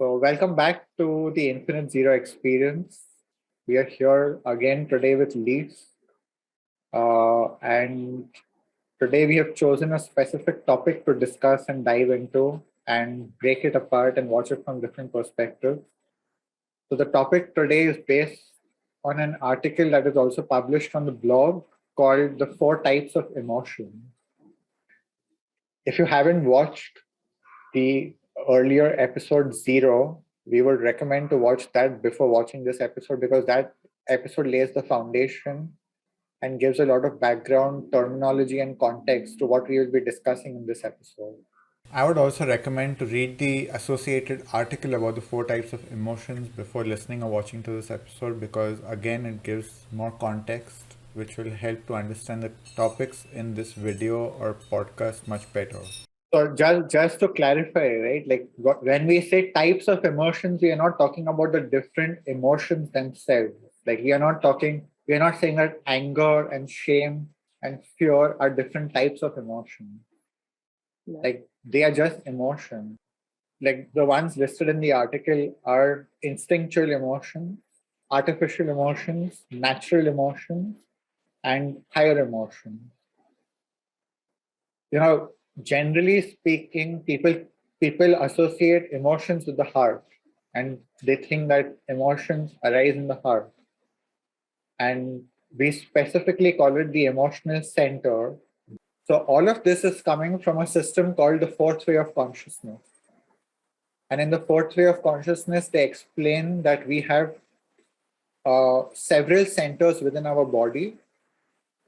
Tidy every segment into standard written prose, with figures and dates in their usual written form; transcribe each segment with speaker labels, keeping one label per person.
Speaker 1: So, welcome back to the Infinite Zero experience. We are here again today with Leaf, and today we have chosen a specific topic to discuss and dive into and break it apart and watch it from different perspectives. So, the topic today is based on an article that is also published on the blog called The Four Types of Emotion. If you haven't watched the earlier episode zero, we would recommend to watch that before watching this episode because that episode lays the foundation and gives a lot of background, terminology, and context to what we will be discussing in this episode. I would also recommend to read the associated article about the four types of emotions before listening or watching to this episode because, again, it gives more context, which will help to understand the topics in this video or podcast much better. So just to clarify, right? Like when we say types of emotions, we are not talking about the different emotions themselves. Like we are not saying that anger and shame and fear are different types of emotions.
Speaker 2: No.
Speaker 1: Like they are just emotions. Like the ones listed in the article are instinctual emotions, artificial emotions, natural emotions, and higher emotions. You know, generally speaking, people associate emotions with the heart, and they think that emotions arise in the heart, and we specifically call it the emotional center. So all of this is coming from a system called the fourth way of consciousness. And in the fourth way of consciousness, they explain that we have several centers within our body,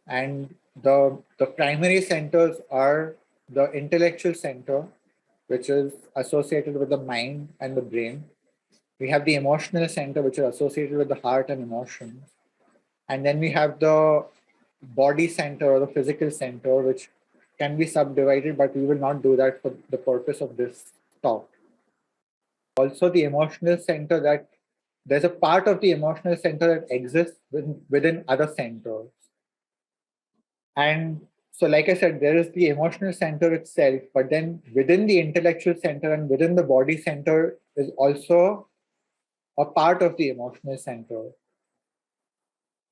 Speaker 1: and the primary centers are the intellectual center, which is associated with the mind and the brain. We have the emotional center, which is associated with the heart and emotions. And then we have the body center or the physical center, which can be subdivided, but we will not do that for the purpose of this talk. Also, the emotional center, that there's a part of the emotional center that exists within other centers. And so, like I said, there is the emotional center itself, but then within the intellectual center and within the body center is also a part of the emotional center.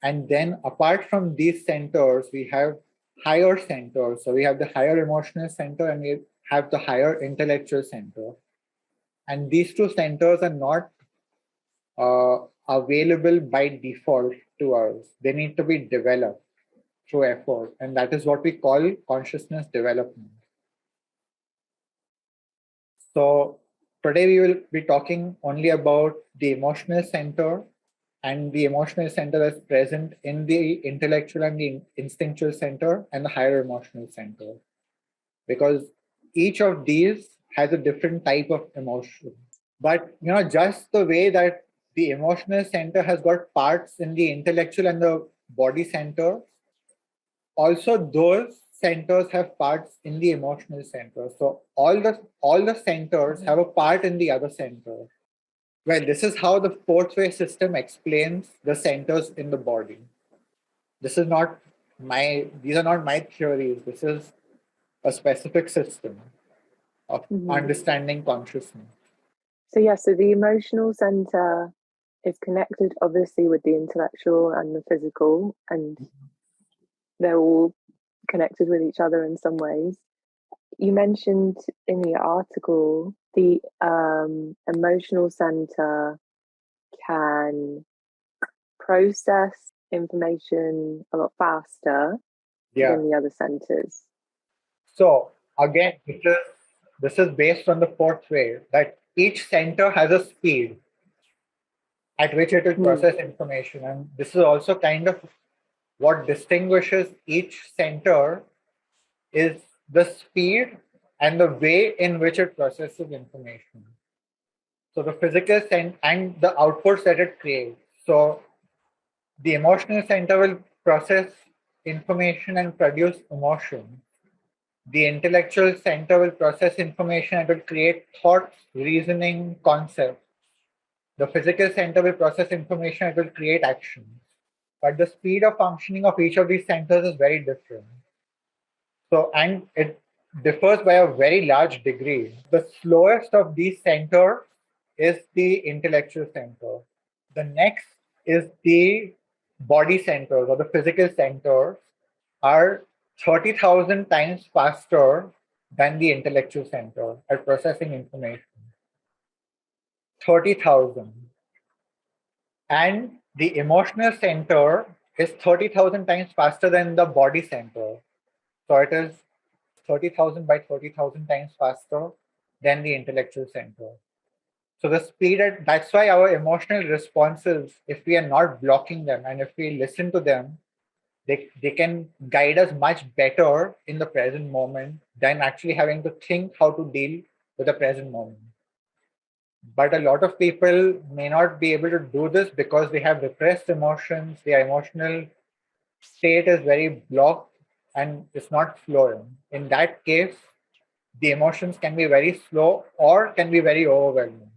Speaker 1: And then, apart from these centers, we have higher centers. So, we have the higher emotional center and we have the higher intellectual center. And these two centers are not available by default to us, they need to be developed through effort. And that is what we call consciousness development. So today we will be talking only about the emotional center and the emotional center that's present in the intellectual and the instinctual center and the higher emotional center. Because each of these has a different type of emotion. But just the way that the emotional center has got parts in the intellectual and the body center, also those centers have parts in the emotional center. So all the centers have a part in the other center. Well, this is how the fourth way system explains the centers in the body. This is not these are not my theories. This is a specific system of understanding consciousness.
Speaker 2: So the emotional center is connected obviously with the intellectual and the physical, and they're all connected with each other in some ways. You mentioned in the article the emotional center can process information a lot faster than the other centers.
Speaker 1: So again, this is based on the fourth way that each center has a speed at which it will process information, and this is also kind of what distinguishes each center is the speed and the way in which it processes information. So the physical and the outputs that it creates. So the emotional center will process information and produce emotion. The intellectual center will process information and will create thoughts, reasoning, concepts. The physical center will process information and will create actions. But the speed of functioning of each of these centers is very different. So, and it differs by a very large degree. The slowest of these centers is the intellectual center. The next is the body centers or the physical centers are 30,000 times faster than the intellectual center at processing information. 30,000. And the emotional center is 30,000 times faster than the body center. So it is 30,000 by 30,000 times faster than the intellectual center. So the speed that's why our emotional responses, if we are not blocking them and if we listen to them, they can guide us much better in the present moment than actually having to think how to deal with the present moment. But a lot of people may not be able to do this because they have repressed emotions, their emotional state is very blocked and it's not flowing. In that case, the emotions can be very slow or can be very overwhelming.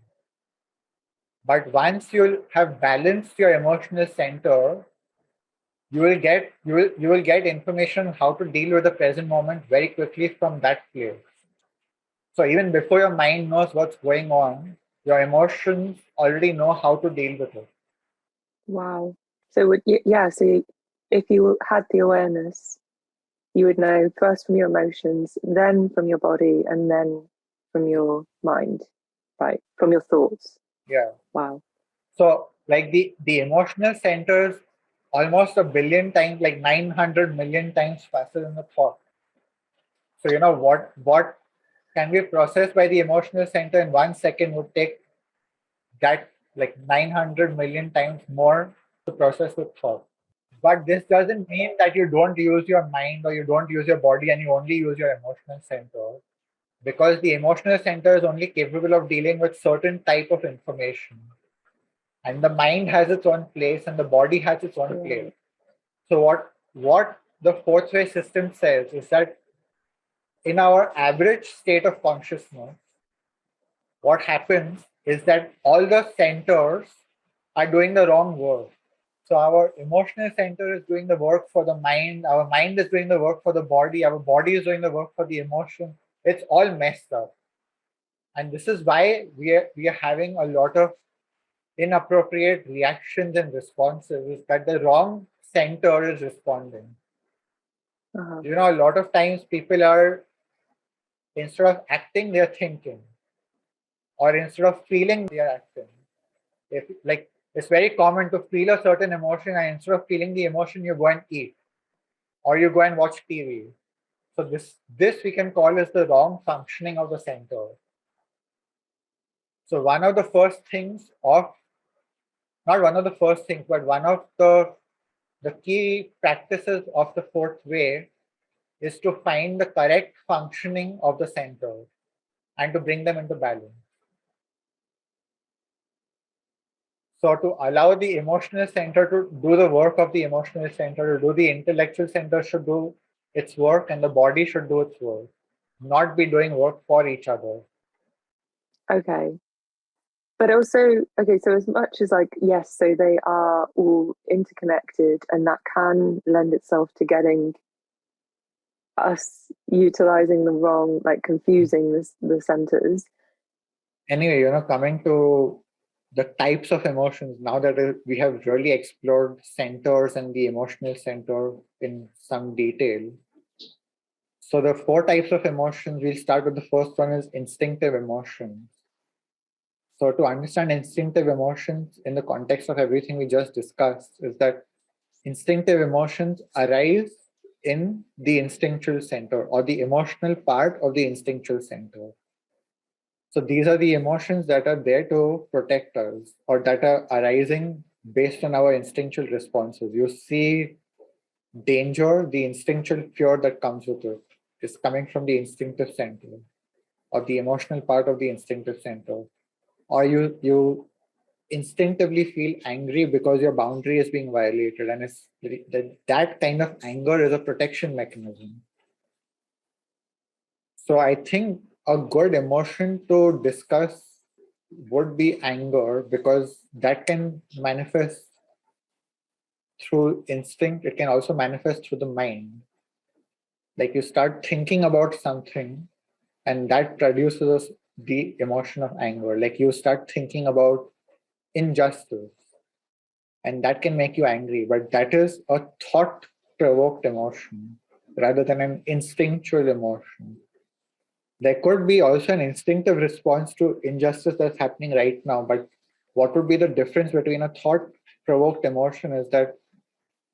Speaker 1: But once you have balanced your emotional center, you will get information on how to deal with the present moment very quickly from that place. So even before your mind knows what's going on, your emotions already know how to deal with it.
Speaker 2: Wow. So so if you had the awareness, you would know first from your emotions, then from your body, and then from your mind, right? From your thoughts.
Speaker 1: Yeah.
Speaker 2: Wow.
Speaker 1: So like the emotional centers almost a billion times, like 900 million times faster than the thought. So you know what can be processed by the emotional center in 1 second would take that like 900 million times more to process with thought. But this doesn't mean that you don't use your mind or you don't use your body and you only use your emotional center, because the emotional center is only capable of dealing with certain type of information, and the mind has its own place and the body has its own place. So what the fourth way system says is that in our average state of consciousness, what happens is that all the centers are doing the wrong work. So our emotional center is doing the work for the mind, our mind is doing the work for the body, our body is doing the work for the emotion. It's all messed up. And this is why we are having a lot of inappropriate reactions and responses, is that the wrong center is responding.
Speaker 2: Uh-huh.
Speaker 1: You know, a lot of times people are, instead of acting, they're thinking. Or instead of feeling, they're acting. If like it's very common to feel a certain emotion and instead of feeling the emotion, you go and eat or you go and watch TV. So this we can call as the wrong functioning of the center. So one of the first things of not one of the first things, but one of the key practices of the fourth way is to find the correct functioning of the center and to bring them into balance. So to allow the emotional center to do the work of the emotional center, to do the intellectual center should do its work and the body should do its work, not be doing work for each other.
Speaker 2: Okay. But also, okay, so as much as like, yes, so they are all interconnected and that can lend itself to getting us utilizing the wrong, like confusing the centers.
Speaker 1: Anyway, coming to the types of emotions, now that we have really explored centers and the emotional center in some detail. So the four types of emotions, we'll start with the first one is instinctive emotions. So to understand instinctive emotions in the context of everything we just discussed is that instinctive emotions arise in the instinctual center or the emotional part of the instinctual center. So these are the emotions that are there to protect us or that are arising based on our instinctual responses. You see danger, the instinctual fear that comes with it is coming from the instinctive center or the emotional part of the instinctive center. Or you instinctively feel angry because your boundary is being violated, and it's that kind of anger is a protection mechanism. So I think a good emotion to discuss would be anger, because that can manifest through instinct. It can also manifest through the mind. Like you start thinking about something and that produces the emotion of anger. Like you start thinking about injustice, and that can make you angry, but that is a thought provoked emotion rather than an instinctual emotion. There could be also an instinctive response to injustice that's happening right now, but what would be the difference between a thought provoked emotion is that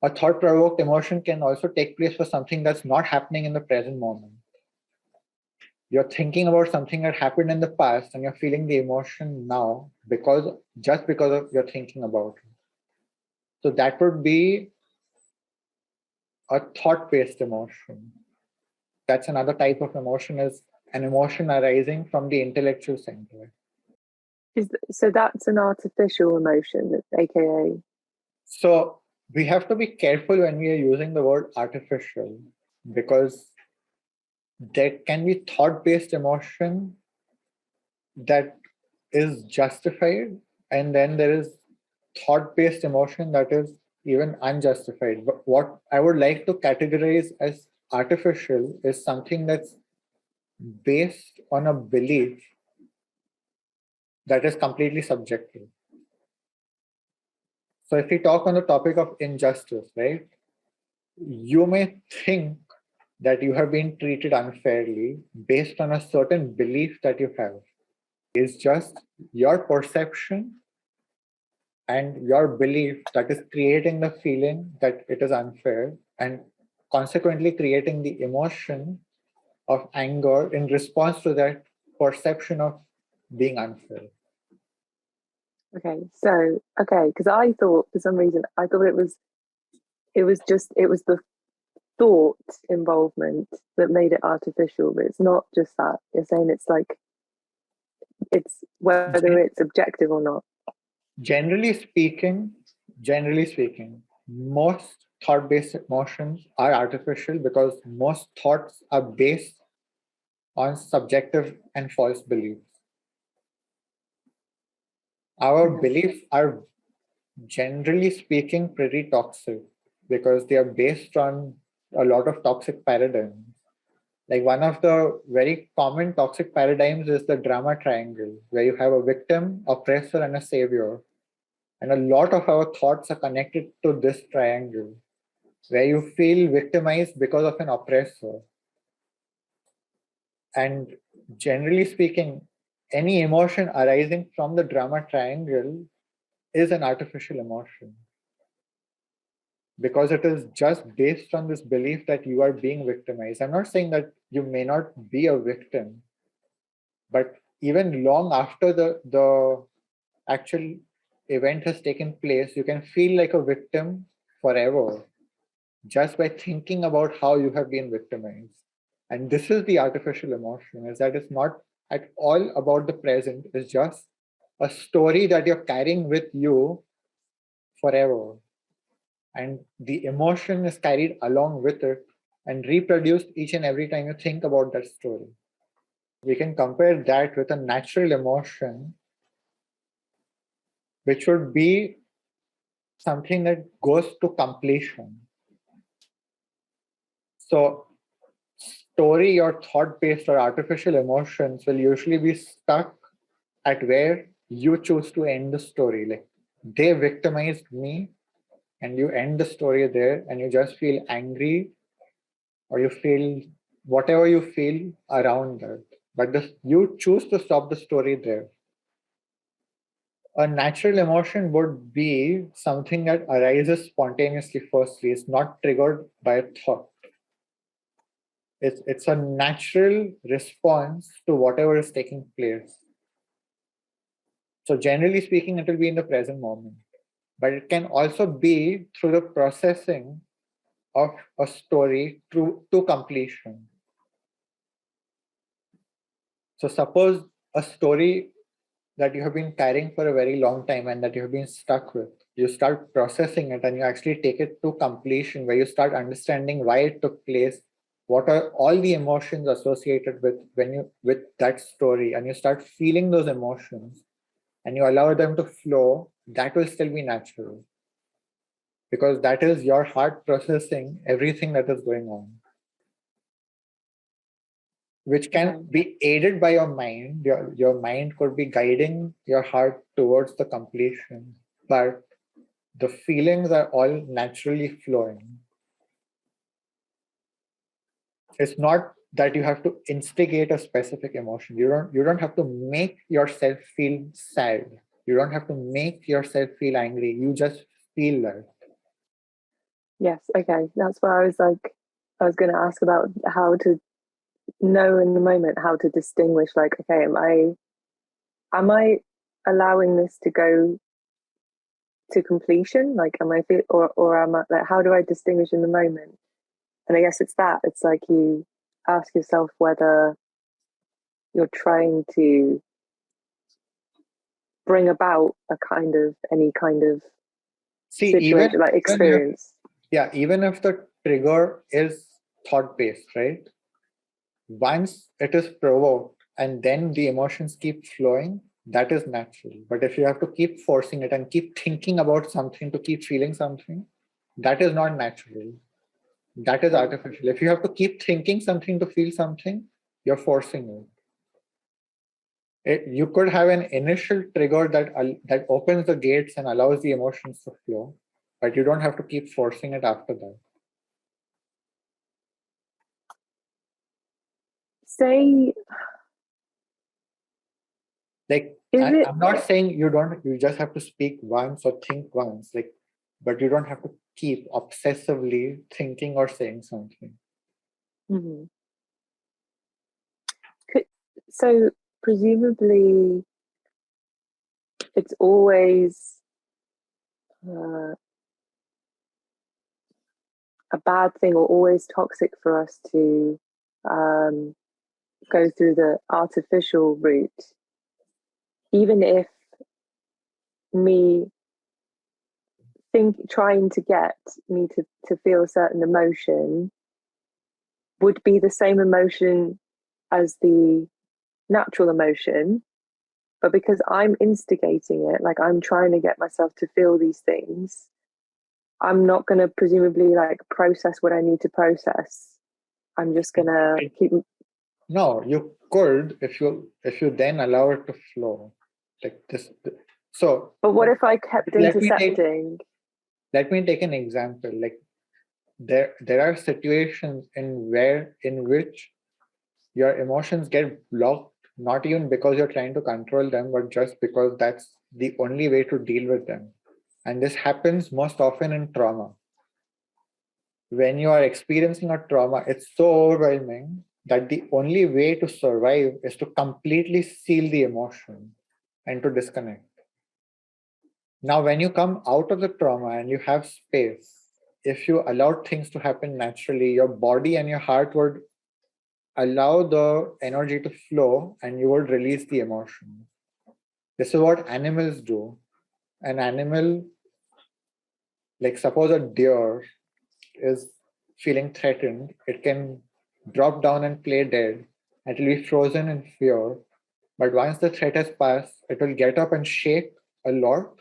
Speaker 1: a thought provoked emotion can also take place for something that's not happening in the present moment. You're thinking about something that happened in the past and you're feeling the emotion now because of you're thinking about it. So that would be a thought-based emotion. That's another type of emotion, is an emotion arising from the intellectual center.
Speaker 2: So that's an artificial emotion, aka.
Speaker 1: So we have to be careful when we are using the word artificial, because there can be thought-based emotion that is justified, and then there is thought-based emotion that is even unjustified. But what I would like to categorize as artificial is something that's based on a belief that is completely subjective. So if we talk on the topic of injustice, right, you may think that you have been treated unfairly based on a certain belief that you have. It's just your perception and your belief that is creating the feeling that it is unfair, and consequently creating the emotion of anger in response to that perception of being unfair.
Speaker 2: Okay, so because I thought for some reason I thought it was the thought involvement that made it artificial, but it's not just that. You're saying it's like it's whether it's objective or not.
Speaker 1: Generally speaking, generally speaking, most thought-based emotions are artificial because most thoughts are based on subjective and false beliefs. Our
Speaker 2: Okay.
Speaker 1: beliefs are generally speaking pretty toxic because they are based on a lot of toxic paradigms. Like one of the very common toxic paradigms is the drama triangle, where you have a victim, oppressor, and a savior. And a lot of our thoughts are connected to this triangle, where you feel victimized because of an oppressor. And generally speaking, any emotion arising from the drama triangle is an artificial emotion, because it is just based on this belief that you are being victimized. I'm not saying that you may not be a victim, but even long after the actual event has taken place, you can feel like a victim forever just by thinking about how you have been victimized. And this is the artificial emotion, is that it's not at all about the present, it's just a story that you're carrying with you forever. And the emotion is carried along with it and reproduced each and every time you think about that story. We can compare that with a natural emotion, which would be something that goes to completion. So, story or thought based or artificial emotions will usually be stuck at where you choose to end the story. Like, they victimized me, and you end the story there, and you just feel angry, or you feel whatever you feel around that. But you choose to stop the story there. A natural emotion would be something that arises spontaneously, firstly. It's not triggered by a thought. It's a natural response to whatever is taking place. So generally speaking, it will be in the present moment. But it can also be through the processing of a story through to completion. So suppose a story that you have been carrying for a very long time and that you have been stuck with, you start processing it and you actually take it to completion, where you start understanding why it took place, what are all the emotions associated with that story, and you start feeling those emotions and you allow them to flow. That will still be natural, because that is your heart processing everything that is going on. which can be aided by your mind. Your mind could be guiding your heart towards the completion, but the feelings are all naturally flowing. It's not that you have to instigate a specific emotion. You don't have to make yourself feel sad. You don't have to make yourself feel angry. You just feel that.
Speaker 2: Yes, okay. That's why I was going to ask about how to know in the moment how to distinguish, like, okay, am I allowing this to go to completion? Like, am I feel or am I, like, how do I distinguish in the moment? And I guess it's like you ask yourself whether you're trying to bring about any kind of
Speaker 1: See,
Speaker 2: situation, like experience.
Speaker 1: even if the trigger is thought-based, right? Once it is provoked and then the emotions keep flowing, that is natural. But if you have to keep forcing it and keep thinking about something to keep feeling something, that is not natural. That is artificial. If you have to keep thinking something to feel something, you're forcing it. You could have an initial trigger that opens the gates and allows the emotions to flow, but you don't have to keep forcing it after that.
Speaker 2: Say,
Speaker 1: Like, I'm not saying you just have to speak once or think once, like, but you don't have to keep obsessively thinking or saying something.
Speaker 2: mm-hmm. So presumably it's always a bad thing or always toxic for us to go through the artificial route, even if me trying to get me to feel a certain emotion would be the same emotion as the natural emotion, but because I'm instigating it, like I'm trying to get myself to feel these things, I'm not going to presumably like process what I need to process. I'm just going to keep.
Speaker 1: No, you could if you then allow it to flow like this. So,
Speaker 2: But what if I kept intercepting?
Speaker 1: Let me take an example. Like, there are situations in which your emotions get blocked, not even because you're trying to control them, but just because that's the only way to deal with them. And this happens most often in trauma. When you are experiencing a trauma, it's so overwhelming that the only way to survive is to completely seal the emotion and to disconnect. Now, when you come out of the trauma and you have space, if you allow things to happen naturally, your body and your heart would allow the energy to flow and you would release the emotion. This is what animals do. An animal, like suppose a deer is feeling threatened, it can drop down and play dead. It will be frozen in fear. But once the threat has passed, it will get up and shake a lot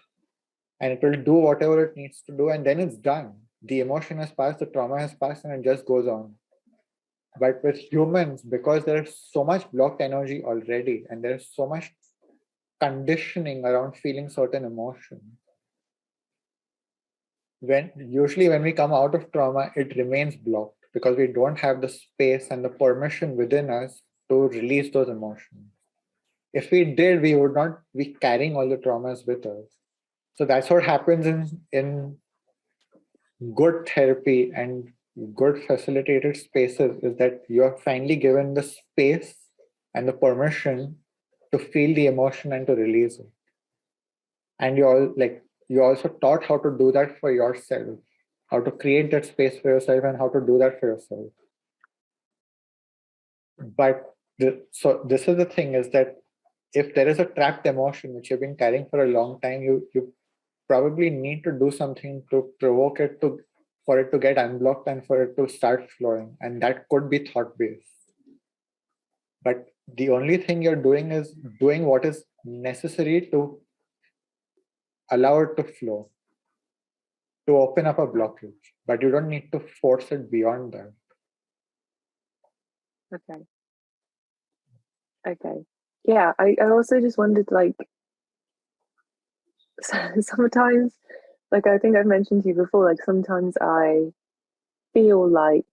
Speaker 1: and it will do whatever it needs to do, and then it's done. The emotion has passed, the trauma has passed, and it just goes on. But with humans, because there's so much blocked energy already, and there's so much conditioning around feeling certain emotions, when we come out of trauma, it remains blocked because we don't have the space and the permission within us to release those emotions. If we did, we would not be carrying all the traumas with us. So that's what happens in good therapy and good facilitated spaces, is that you are finally given the space and the permission to feel the emotion and to release it. And you also taught how to do that for yourself, how to create that space for yourself and how to do that for yourself. But so this is the thing, is that if there is a trapped emotion which you've been carrying for a long time, you probably need to do something to provoke it for it to get unblocked and for it to start flowing. And that could be thought based. But the only thing you're doing is doing what is necessary to allow it to flow, to open up a blockage. But you don't need to force it beyond that.
Speaker 2: Okay. Okay. Yeah, I also just wondered, like, sometimes, like, I think I've mentioned to you before, like, sometimes I feel like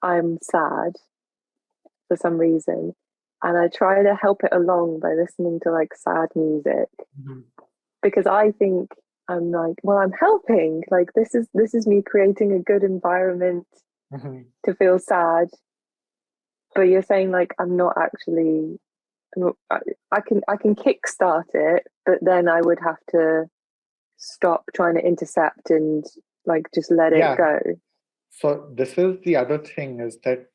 Speaker 2: I'm sad for some reason, and I try to help it along by listening to like sad music, because I think I'm like, well, I'm helping. Like, this is me creating a good environment
Speaker 1: Mm-hmm.
Speaker 2: to feel sad. But you're saying like I'm not actually. I can kickstart it, but then I would have to stop trying to intercept and like just let it
Speaker 1: Yeah.
Speaker 2: go.
Speaker 1: So this is the other thing, is that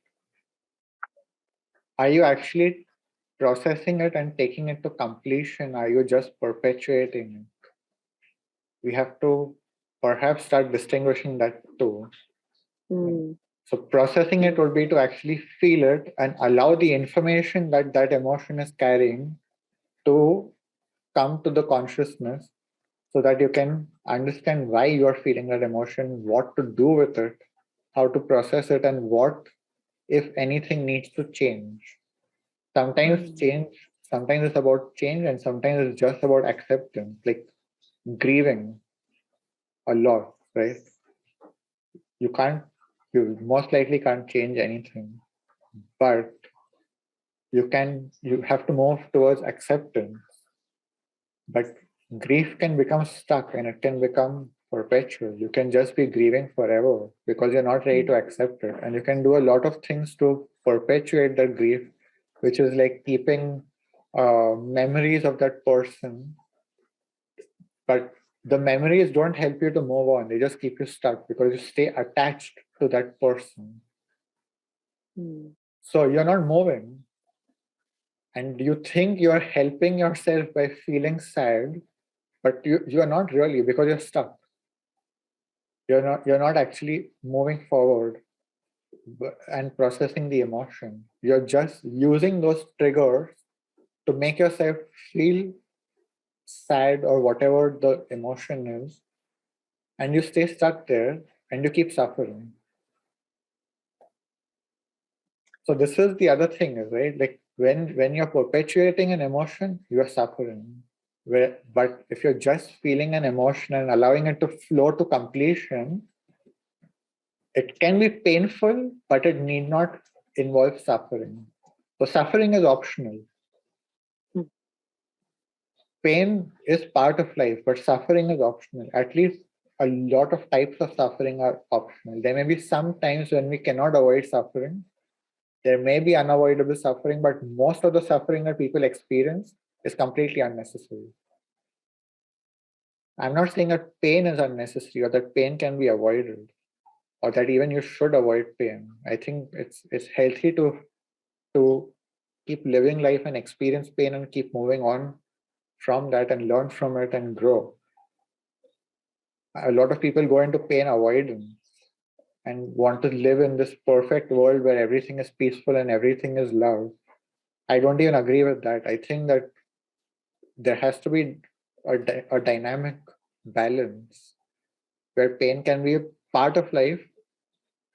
Speaker 1: are you actually processing it and taking it to completion? Are you just perpetuating it? We have to perhaps start distinguishing that too.
Speaker 2: Mm.
Speaker 1: So processing it would be to actually feel it and allow the information that that emotion is carrying to come to the consciousness, so that you can understand why you are feeling that emotion, what to do with it, how to process it, and what, if anything, needs to change. Sometimes it's about change, and sometimes it's just about acceptance, like grieving a lot, right? You can't, you most likely can't change anything, but you have to move towards acceptance. But grief can become stuck and it can become perpetual. You can just be grieving forever because you're not ready to accept it. And you can do a lot of things to perpetuate that grief, which is like keeping memories of that person. But the memories don't help you to move on. They just keep you stuck because you stay attached to that person.
Speaker 2: Mm.
Speaker 1: So you're not moving. And you think you're helping yourself by feeling sad, but you are not really, because you're stuck. You're not actually moving forward and processing the emotion. You're just using those triggers to make yourself feel sad or whatever the emotion is, and you stay stuck there and you keep suffering. So this is the other thing, is right, like when you're perpetuating an emotion, you're suffering. But if you're just feeling an emotion and allowing it to flow to completion, it can be painful, but it need not involve suffering. So suffering is optional.
Speaker 2: Mm.
Speaker 1: Pain is part of life, but suffering is optional. At least a lot of types of suffering are optional. There may be some times when we cannot avoid suffering. There may be unavoidable suffering, but most of the suffering that people experience is completely unnecessary. I'm not saying that pain is unnecessary or that pain can be avoided or that even you should avoid pain. I think it's healthy to keep living life and experience pain and keep moving on from that and learn from it and grow. A lot of people go into pain avoidance and want to live in this perfect world where everything is peaceful and everything is love. I don't even agree with that. I think that there has to be a dynamic balance where pain can be a part of life,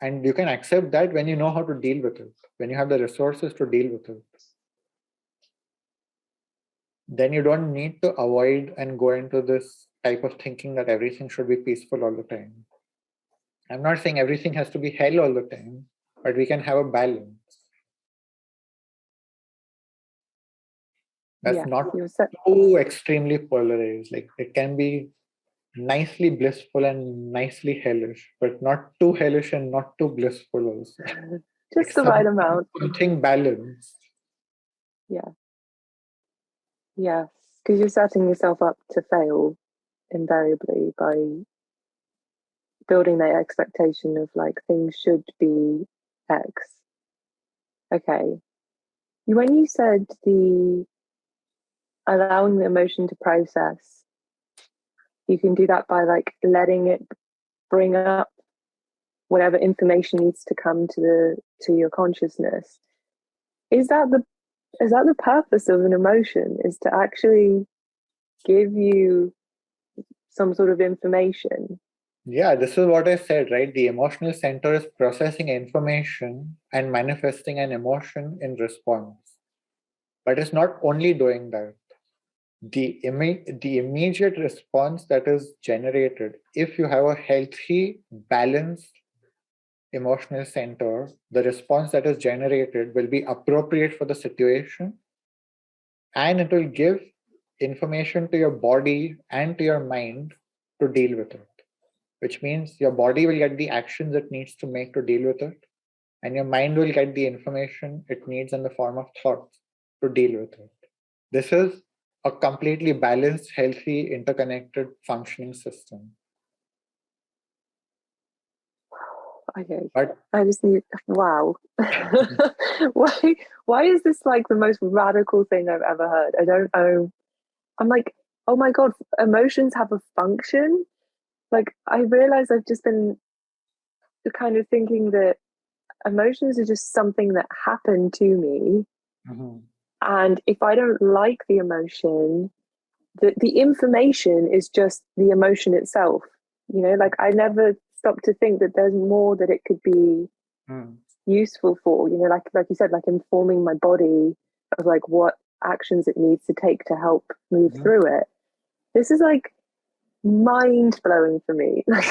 Speaker 1: and you can accept that when you know how to deal with it, when you have the resources to deal with it. Then you don't need to avoid and go into this type of thinking that everything should be peaceful all the time. I'm not saying everything has to be hell all the time, but we can have a balance. That's
Speaker 2: Yeah,
Speaker 1: not
Speaker 2: you're so
Speaker 1: too extremely polarized. Like it can be nicely blissful and nicely hellish, but not too hellish and not too blissful also. Like
Speaker 2: just the right amount.
Speaker 1: something balanced.
Speaker 2: Yeah, yes, because you're setting yourself up to fail invariably by building that expectation of like things should be X. Okay. When you said the allowing the emotion to process, you can do that by like letting it bring up whatever information needs to come to your consciousness. Is that the purpose of an emotion? Is to actually give you some sort of information?
Speaker 1: Yeah, this is what I said, right? The emotional center is processing information and manifesting an emotion in response. But it's not only doing that. The immediate response that is generated, if you have a healthy, balanced emotional center, the response that is generated will be appropriate for the situation, and it will give information to your body and to your mind to deal with it, which means your body will get the actions it needs to make to deal with it, and your mind will get the information it needs in the form of thoughts to deal with it. This is a completely balanced, healthy, interconnected, functioning system.
Speaker 2: Okay.
Speaker 1: But
Speaker 2: I just need, wow. Why is this like the most radical thing I've ever heard? I don't know. I'm like, oh my God, emotions have a function. Like, I realize I've just been kind of thinking that emotions are just something that happen to me.
Speaker 1: Mhm.
Speaker 2: And if I don't like the emotion, the information is just the emotion itself. You know, like I never stop to think that there's more that it could be
Speaker 1: Mm.
Speaker 2: useful for, you know, like you said, like informing my body of like what actions it needs to take to help move
Speaker 1: Mhm.
Speaker 2: through it. This is like mind blowing for me. Like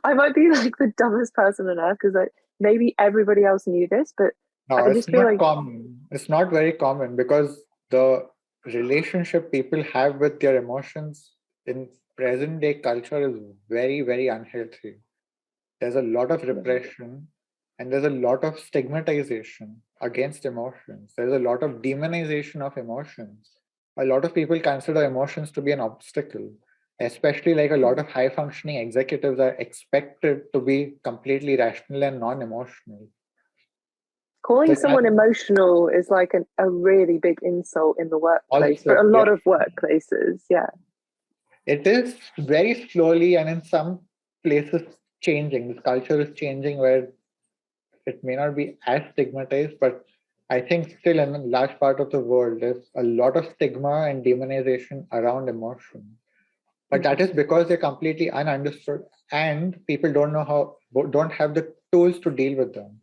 Speaker 2: I might be like the dumbest person on earth because like maybe everybody else knew this, but
Speaker 1: No,
Speaker 2: I
Speaker 1: it's
Speaker 2: just feel
Speaker 1: not
Speaker 2: like
Speaker 1: common. It's not very common because the relationship people have with their emotions in present day culture is very, very unhealthy. There's a lot of repression and there's a lot of stigmatization against emotions. There's a lot of demonization of emotions. A lot of people consider emotions to be an obstacle, especially like a lot of high functioning executives are expected to be completely rational and non emotional.
Speaker 2: calling someone emotional is like a really big insult in the workplace for a
Speaker 1: Also,
Speaker 2: lot
Speaker 1: yeah,
Speaker 2: of workplaces. Yeah.
Speaker 1: it is very slowly and in some places changing. This culture is changing where it may not be as stigmatized, but I think still in a large part of the world, there's a lot of stigma and demonization around emotion. But that is because they're completely ununderstood and people don't have the tools to deal with them.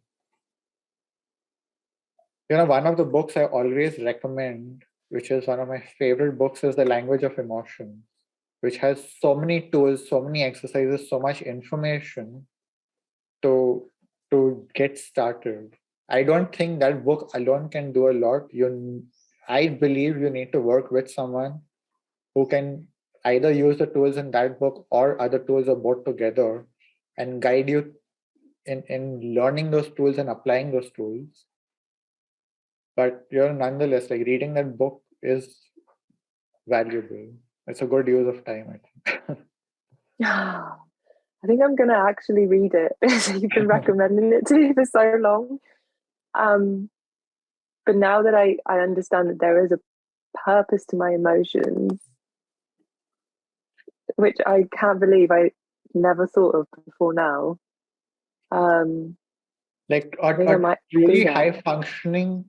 Speaker 1: You know, one of the books I always recommend, which is one of my favorite books, is The Language of Emotion, which has so many tools, so many exercises, so much information to get started. I don't think that book alone can do a lot. I believe you need to work with someone who can either use the tools in that book or other tools or both together and guide you in learning those tools and applying those tools. But nonetheless, like reading that book is valuable. It's a good use of time, I think.
Speaker 2: I think I'm gonna actually read it because you've been recommending it to me for so long. Um, but now that I understand that there is a purpose to my emotions, which I can't believe I never thought of before now.
Speaker 1: Like
Speaker 2: I think I
Speaker 1: a
Speaker 2: might do
Speaker 1: truly
Speaker 2: that.
Speaker 1: high functioning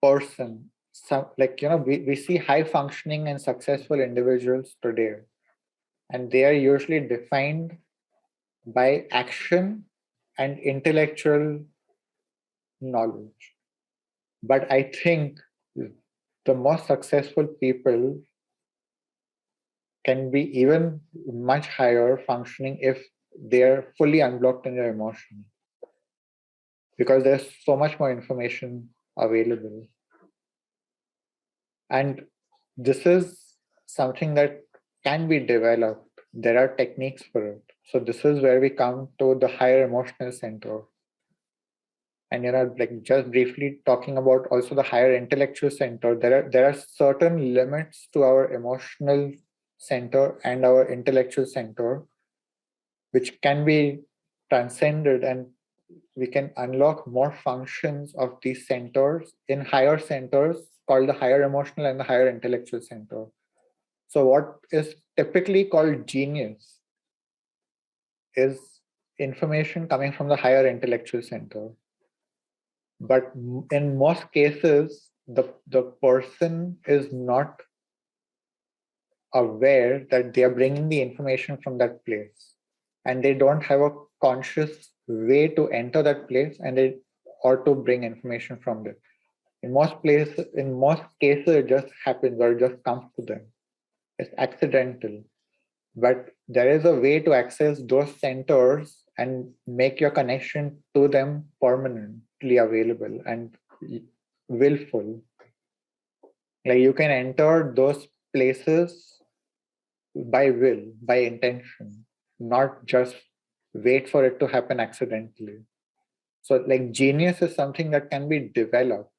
Speaker 1: person, we see high functioning and successful individuals today, and they are usually defined by action and intellectual knowledge. But I think the most successful people can be even much higher functioning if they're fully unblocked in their emotions, because there's so much more information available. And this is something that can be developed. There are techniques for it. So this is where we come to the higher emotional center. And like just briefly talking about also the higher intellectual center, there are certain limits to our emotional center and our intellectual center, which can be transcended, and we can unlock more functions of these centers in higher centers called the higher emotional and the higher intellectual center. So what is typically called genius is information coming from the higher intellectual center. But in most cases, the person is not aware that they are bringing the information from that place, and they don't have a conscious way to enter that place or to bring information from it. In most places, in most cases, it just happens or it just comes to them. It's accidental. But there is a way to access those centers and make your connection to them permanently available and willful. Like you can enter those places by will, by intention, not just wait for it to happen accidentally. So, like, genius is something that can be developed.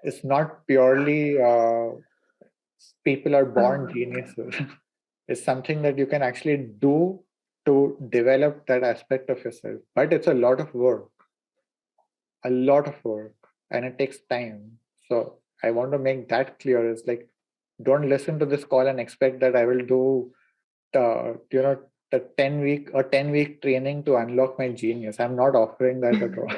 Speaker 1: It's not purely people are born geniuses. It's something that you can actually do to develop that aspect of yourself. But it's a lot of work, and it takes time. So I want to make that clear. It's like, don't listen to this call and expect that I will do the 10-week training to unlock my genius. I'm not offering that at all.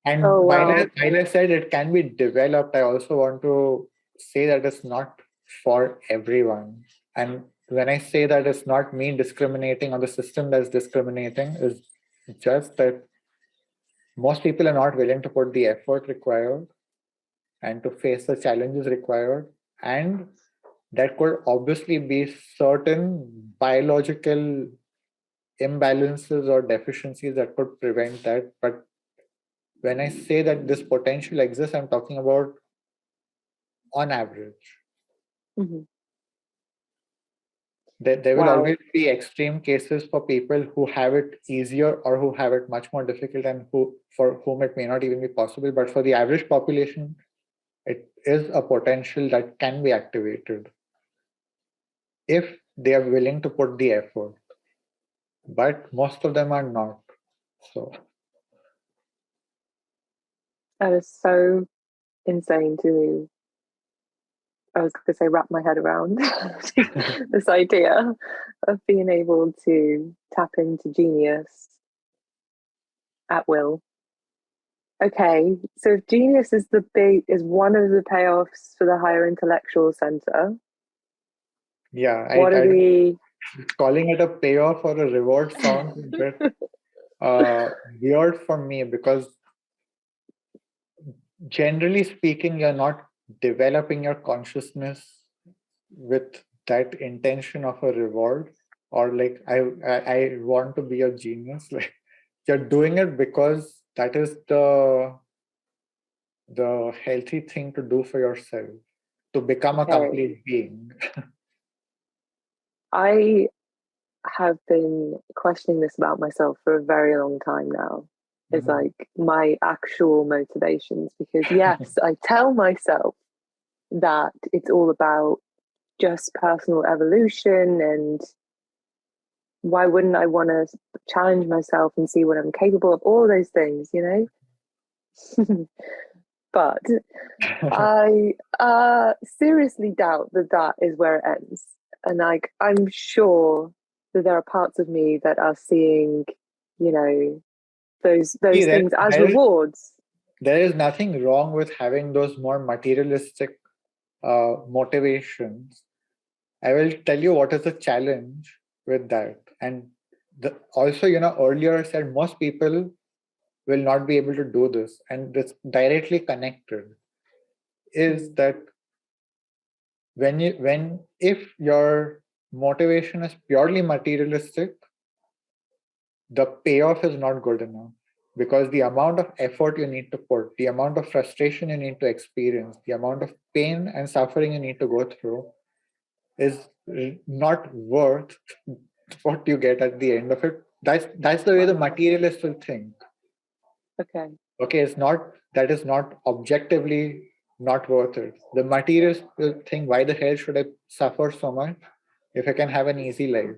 Speaker 1: And
Speaker 2: Oh,
Speaker 1: while
Speaker 2: wow.
Speaker 1: I said it can be developed, I also want to say that it's not for everyone. And when I say that, it's not me discriminating on the system that's discriminating, it's just that most people are not willing to put the effort required and to face the challenges required. And that could obviously be certain biological imbalances or deficiencies that could prevent that. But when I say that this potential exists, I'm talking about on average.
Speaker 2: Mhm.
Speaker 1: There will
Speaker 2: Wow.
Speaker 1: always be extreme cases for people who have it easier or who have it much more difficult and who for whom it may not even be possible. But for the average population, it is a potential that can be activated if they are willing to put the effort. But most of them are not. So
Speaker 2: That is so insane to, I was going to say, wrap my head around this idea of being able to tap into genius at will. Okay, so if genius is one of the payoffs for the higher intellectual center,
Speaker 1: yeah,
Speaker 2: what are the
Speaker 1: calling it a payoff or a reward sounds a bit weird for me because generally speaking, you're not developing your consciousness with that intention of a reward or like I want to be a genius. Like you're doing it because that is the healthy thing to do for yourself to become a
Speaker 2: okay?
Speaker 1: complete being.
Speaker 2: I have been questioning this about myself for a very long time now. It's
Speaker 1: Mhm.
Speaker 2: like my actual motivations because yes, I tell myself that it's all about just personal evolution and why wouldn't I want to challenge myself and see what I'm capable of, all those things, you know? But I seriously doubt that that is where it ends. And like, I'm sure that there are parts of me that are seeing, you know,
Speaker 1: See,
Speaker 2: those things as rewards.
Speaker 1: there is nothing wrong with having those more materialistic motivations. I will tell you what is the challenge with that. And also, earlier I said most people will not be able to do this. And it's directly connected is that if your motivation is purely materialistic, the payoff is not good enough because the amount of effort you need to put, the amount of frustration you need to experience, the amount of pain and suffering you need to go through is not worth what you get at the end of it. That's the way the
Speaker 2: Wow.
Speaker 1: materialist will think.
Speaker 2: Okay.
Speaker 1: Okay, it's not that is not objectively not worth it. The materialist will think, why the hell should I suffer so much if I can have an easy life?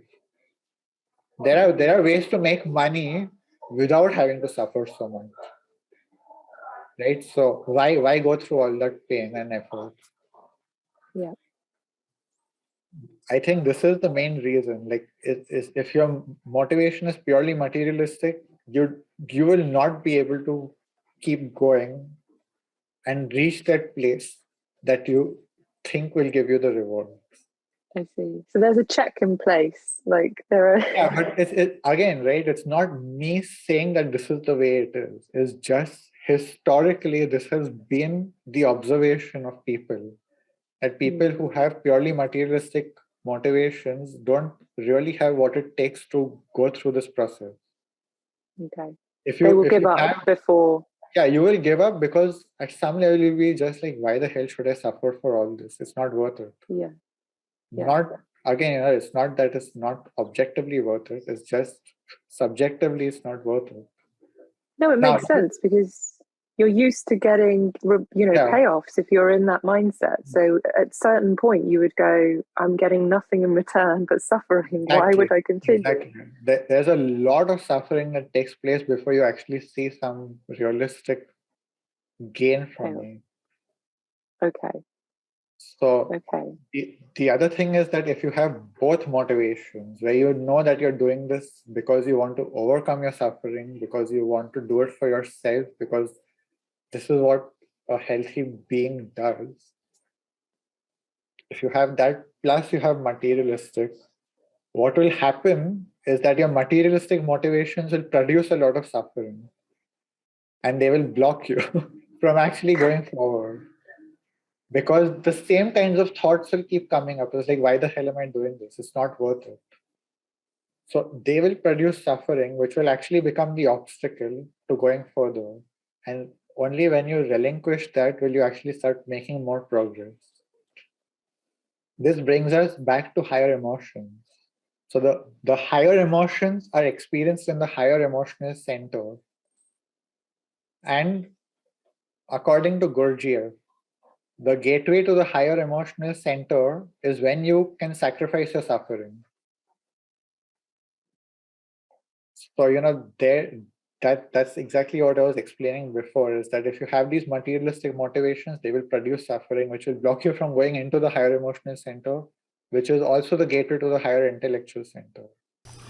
Speaker 1: There are ways to make money without having to suffer so much, right? So why go through all that pain and effort?
Speaker 2: Yeah.
Speaker 1: I think this is the main reason. Like, if your motivation is purely materialistic, you will not be able to keep going and reach that place that you think will give you the reward.
Speaker 2: I see. So there's a check in place. Like there are.
Speaker 1: Yeah, but again, right? It's not me saying that this is the way it is. It's just historically, this has been the observation of people, that people who have purely materialistic motivations don't really have what it takes to go through this process.
Speaker 2: Okay.
Speaker 1: If
Speaker 2: They
Speaker 1: you
Speaker 2: will
Speaker 1: if
Speaker 2: give
Speaker 1: you
Speaker 2: up
Speaker 1: have,
Speaker 2: before.
Speaker 1: yeah, you will give up because at some level you'll be just like, why the hell should I suffer for all this? It's not worth it.
Speaker 2: Yeah. Yeah.
Speaker 1: Not again, it's not that it's not objectively worth it. It's just subjectively it's not worth it.
Speaker 2: No, it
Speaker 1: Now,
Speaker 2: makes sense because you're used to getting,
Speaker 1: yeah,
Speaker 2: payoffs if you're in that mindset. So at certain point, you would go, "I'm getting nothing in return but suffering. Why
Speaker 1: exactly,
Speaker 2: would I continue?"
Speaker 1: exactly. There's a lot of suffering that takes place before you actually see some realistic gain from
Speaker 2: Payoff.
Speaker 1: it.
Speaker 2: Okay.
Speaker 1: So
Speaker 2: Okay.
Speaker 1: the other thing is that if you have both motivations, where you know that you're doing this because you want to overcome your suffering, because you want to do it for yourself, because this is what a healthy being does. If you have that, plus you have materialistic, what will happen is that your materialistic motivations will produce a lot of suffering and they will block you from actually going forward. Because the same kinds of thoughts will keep coming up. It's like, why the hell am I doing this? It's not worth it. So they will produce suffering, which will actually become the obstacle to going further. And only when you relinquish that will you actually start making more progress. This brings us back to higher emotions. So the higher emotions are experienced in the higher emotional center. And according to Gurdjieff, the gateway to the higher emotional center is when you can sacrifice your suffering. So there that's exactly what I was explaining before, is that if you have these materialistic motivations, they will produce suffering, which will block you from going into the higher emotional center, which is also the gateway to the higher intellectual center.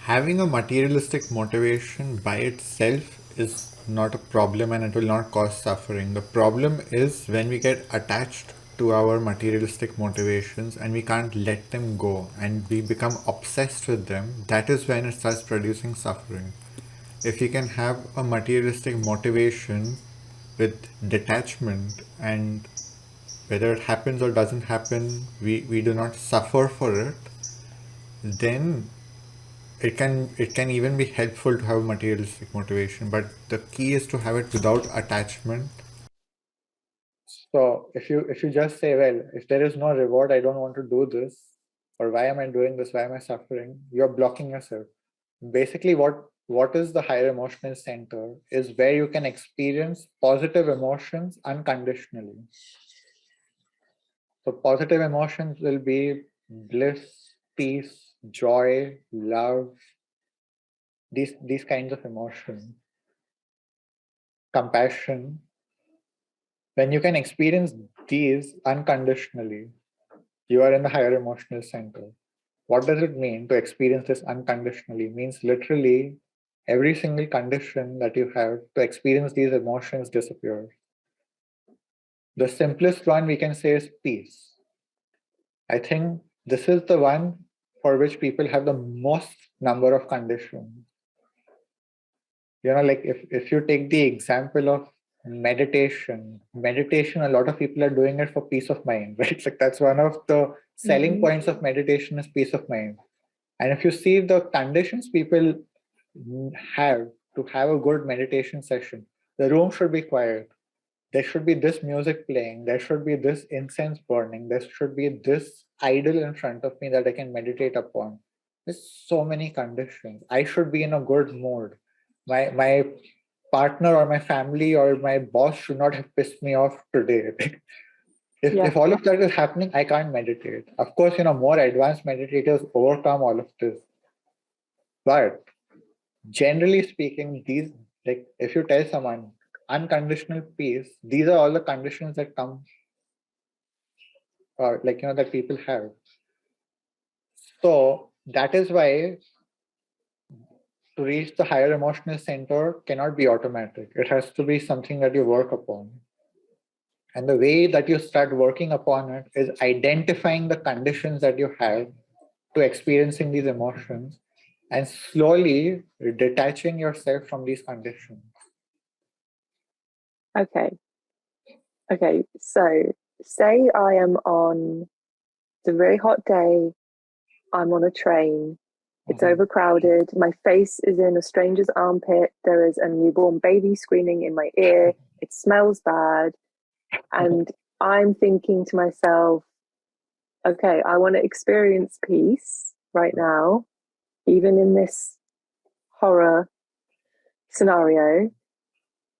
Speaker 1: Having a materialistic motivation by itself is not a problem and it will not cause suffering. The problem is when we get attached to our materialistic motivations and we can't let them go and we become obsessed with them. That is when it starts producing suffering. If you can have a materialistic motivation with detachment, and whether it happens or doesn't happen, we do not suffer for it, then it can even be helpful to have materialistic motivation, but the key is to have it without attachment. So if you just say, well, if there is no reward, I don't want to do this, or why am I doing this, why am I suffering, you're blocking yourself. Basically, what is the higher emotional center is where you can experience positive emotions unconditionally. So positive emotions will be bliss, peace, joy, love, these kinds of emotions, compassion. When you can experience these unconditionally, you are in the higher emotional center. What does it mean to experience this unconditionally? It means literally every single condition that you have to experience these emotions disappears. The simplest one we can say is peace. I think this is the one for which people have the most number of conditions. Like if you take the example of meditation, a lot of people are doing it for peace of mind, right? Like that's one of the selling points of meditation is peace of mind. And if you see the conditions people have to have a good meditation session, the room should be quiet. There should be this music playing. There should be this incense burning. There should be this idol in front of me that I can meditate upon. There's so many conditions. I should be in a good mood. My partner or my family or my boss should not have pissed me off today. If
Speaker 2: Yeah.
Speaker 1: all of that is happening, I can't meditate. Of course, more advanced meditators overcome all of this. But generally speaking, these, like if you tell someone unconditional peace, these are all the conditions that come, or that people have. So that is why to reach the higher emotional center cannot be automatic. It has to be something that you work upon. And the way that you start working upon it is identifying the conditions that you have to experiencing these emotions and slowly detaching yourself from these conditions.
Speaker 2: Okay. Okay. So say I am on, it's a very hot day. I'm on a train. It's
Speaker 1: Mhm.
Speaker 2: overcrowded. My face is in a stranger's armpit. There is a newborn baby screaming in my ear. It smells bad. And I'm thinking to myself, okay, I want to experience peace right now, even in this horror scenario.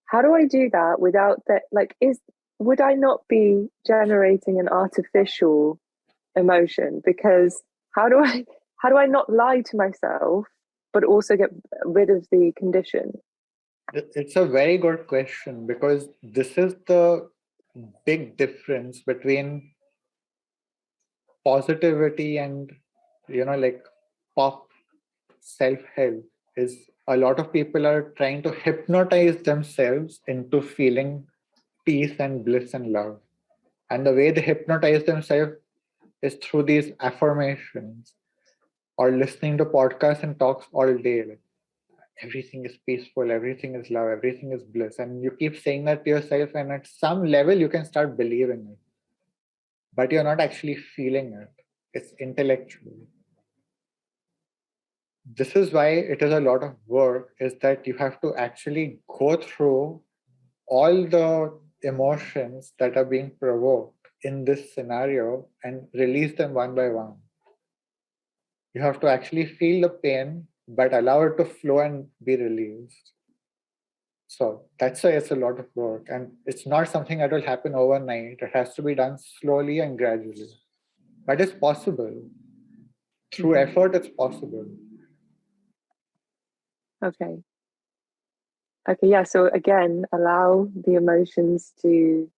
Speaker 2: How do I do that without that? Like, would I not be generating an artificial emotion? Because how do I how do I not lie to myself but also get rid of the condition?
Speaker 1: It's a very good question because this is the big difference between positivity and, like pop self-help is a lot of people are trying to hypnotize themselves into feeling peace and bliss and love. And the way they hypnotize themselves is through these affirmations or listening to podcasts and talks all day. Like, everything is peaceful, everything is love, everything is bliss. And you keep saying that to yourself, and at some level, you can start believing it. But you're not actually feeling it, it's intellectual. This is why it is a lot of work, is that you have to actually go through all the emotions that are being provoked in this scenario and release them one by one. You have to actually feel the pain, but allow it to flow and be released. So that's why it's a lot of work. And it's not something that will happen overnight. It has to be done slowly and gradually. But it's possible. Through
Speaker 2: Mm-hmm.
Speaker 1: effort, it's possible.
Speaker 2: Okay. Okay. Yeah. So again, allow the emotions to